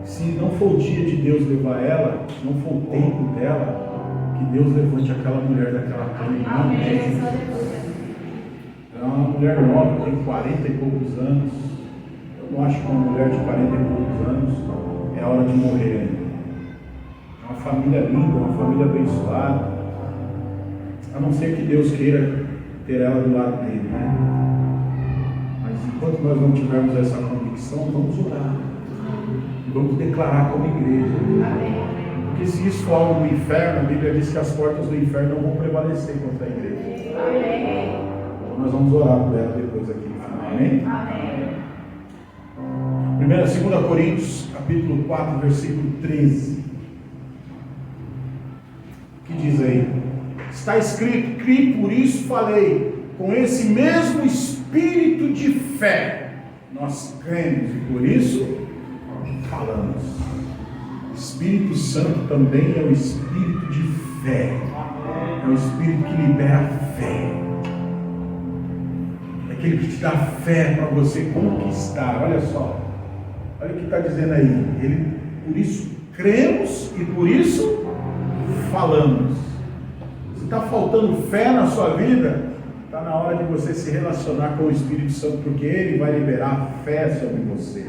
Speaker 1: Se não for o dia de Deus levar ela, se não for o tempo dela, que Deus levante aquela mulher daquela cama. É uma mulher nova, tem 40 e poucos anos. Eu não acho que uma mulher de 40 e poucos anos é hora de morrer ainda. É uma família linda, uma família abençoada. A não ser que Deus queira ter ela do lado dele, né? Mas enquanto nós não tivermos essa convicção, vamos orar. E vamos declarar como igreja. Porque se isso for algo do inferno, a Bíblia diz que as portas do inferno não vão prevalecer contra a igreja. Então nós vamos orar por ela depois aqui no final. Amém? 2 Coríntios, capítulo 4, versículo 13. O que diz aí? Está escrito: criei, por isso falei, com esse mesmo espírito de fé nós cremos e por isso falamos. O Espírito Santo também é o espírito de fé, é o espírito que libera fé, é aquele que te dá fé para você conquistar. Olha só, olha o que está dizendo aí. Por isso cremos e por isso falamos. Se está faltando fé na sua vida, está na hora de você se relacionar com o Espírito Santo, porque Ele vai liberar fé sobre você.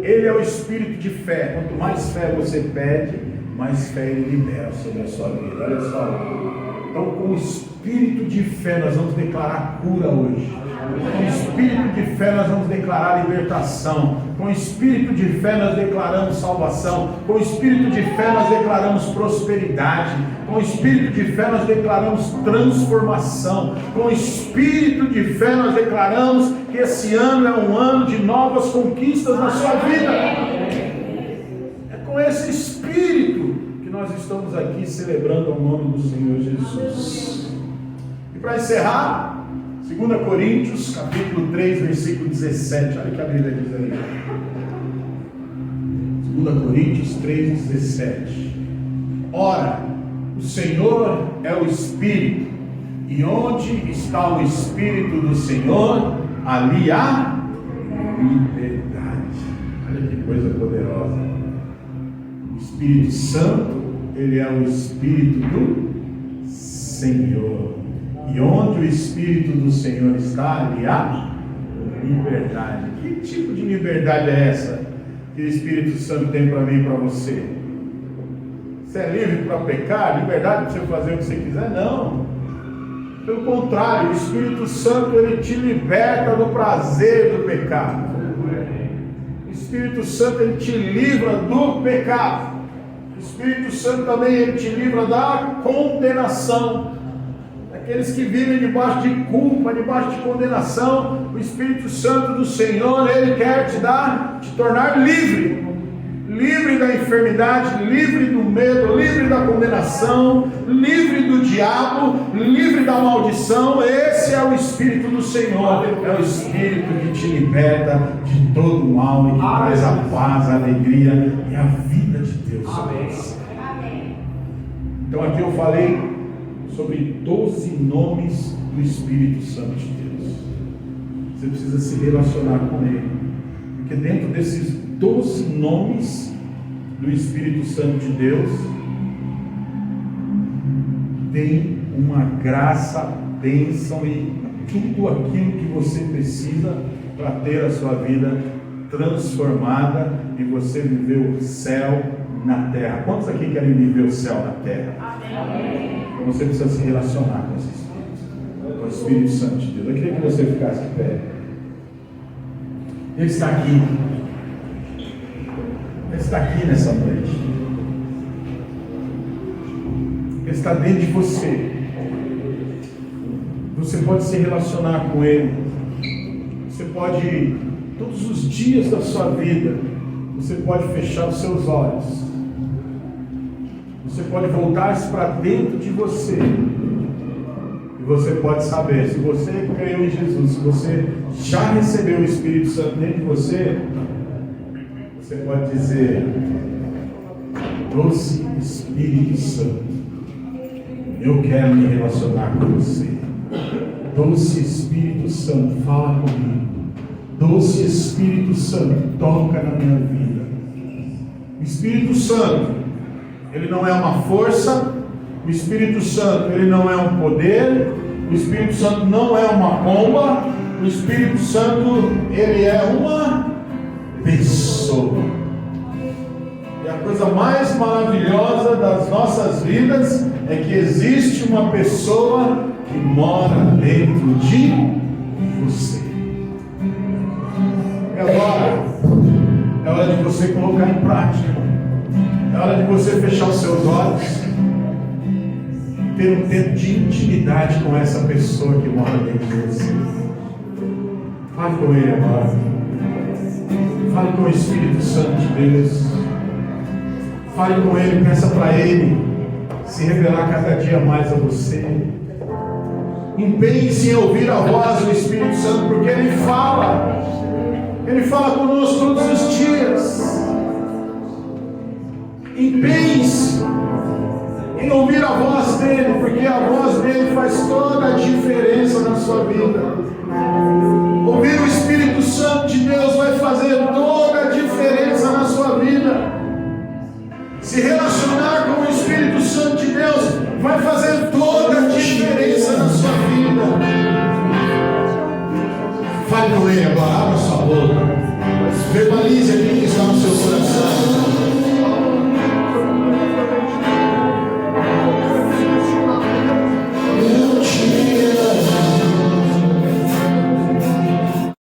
Speaker 1: Ele é o Espírito de fé. Quanto mais fé você pede, mais fé Ele libera sobre a sua vida. Olha só. Então, com o Espírito de fé, nós vamos declarar cura hoje. Com o Espírito de fé, nós vamos declarar libertação. Com o Espírito de fé, nós declaramos salvação. Com o Espírito de fé, nós declaramos prosperidade. Com o Espírito de fé, nós declaramos transformação. Com o Espírito de fé, nós declaramos que esse ano é um ano de novas conquistas na sua vida. É com esse Espírito que nós estamos aqui celebrando o nome do Senhor Jesus. E para encerrar, 2 Coríntios, capítulo 3, versículo 17. Olha o que a Bíblia diz aí. 2 Coríntios 3, 17. Ora, o Senhor é o Espírito, e onde está o Espírito do Senhor, ali há liberdade. Olha que coisa poderosa. O Espírito Santo, Ele é o Espírito do Senhor. E onde o Espírito do Senhor está, ali há liberdade. Que tipo de liberdade é essa que o Espírito Santo tem para mim e para você? Você é livre para pecar? Liberdade para você fazer o que você quiser? Não. Pelo contrário, o Espírito Santo, ele te liberta do prazer do pecado. O Espírito Santo, ele te livra do pecado. O Espírito Santo também, ele te livra da condenação. Aqueles que vivem debaixo de culpa, debaixo de condenação, o Espírito Santo do Senhor, Ele quer te tornar livre. Livre da enfermidade, livre do medo, livre da condenação, livre do diabo, livre da maldição. Esse é o Espírito do Senhor. É o Espírito que te liberta de todo o mal e que traz a paz, a alegria e a vida de Deus. Amém. Então aqui eu falei sobre 12 nomes do Espírito Santo de Deus. Você precisa se relacionar com Ele, porque dentro desses 12 nomes do Espírito Santo de Deus tem uma graça, bênção e tudo aquilo que você precisa para ter a sua vida transformada e você viver o céu na terra. Quantos aqui querem viver o céu na terra? Amém. Então você precisa se relacionar com esse Espírito, com o Espírito Santo de Deus. Eu queria que você ficasse de pé. Ele está aqui. Ele está aqui nessa noite. Ele está dentro de você. Você pode se relacionar com Ele. Você pode, todos os dias da sua vida, você pode fechar os seus olhos. Você pode voltar-se para dentro de você. E você pode saber, se você creu em Jesus, se você já recebeu o Espírito Santo dentro de você, você pode dizer: doce Espírito Santo, eu quero me relacionar com você. Doce Espírito Santo, fala comigo. Doce Espírito Santo, toca na minha vida. O Espírito Santo, ele não é uma força. O Espírito Santo, ele não é um poder. O Espírito Santo não é uma bomba. O Espírito Santo, ele é uma pessoa. E a coisa mais maravilhosa das nossas vidas é que existe uma pessoa que mora dentro de você. E agora é hora de você colocar em prática. É hora de você fechar os seus olhos, ter um tempo de intimidade com essa pessoa que mora dentro de você. Fale com ele agora. Fale com o Espírito Santo de Deus. Fale com ele, peça para ele se revelar cada dia mais a você. Empenhe-se em ouvir a voz do Espírito Santo, porque ele fala conosco todos os dias. Empenhe-se em ouvir a voz dele, porque a voz dele faz toda a diferença na sua vida. Ouvir o Espírito Santo de Deus vai fazer toda a diferença na sua vida. Se relacionar com o Espírito Santo de Deus vai fazer toda a diferença na sua vida. Fale com ele agora, abra sua boca. Verbalize aquilo que está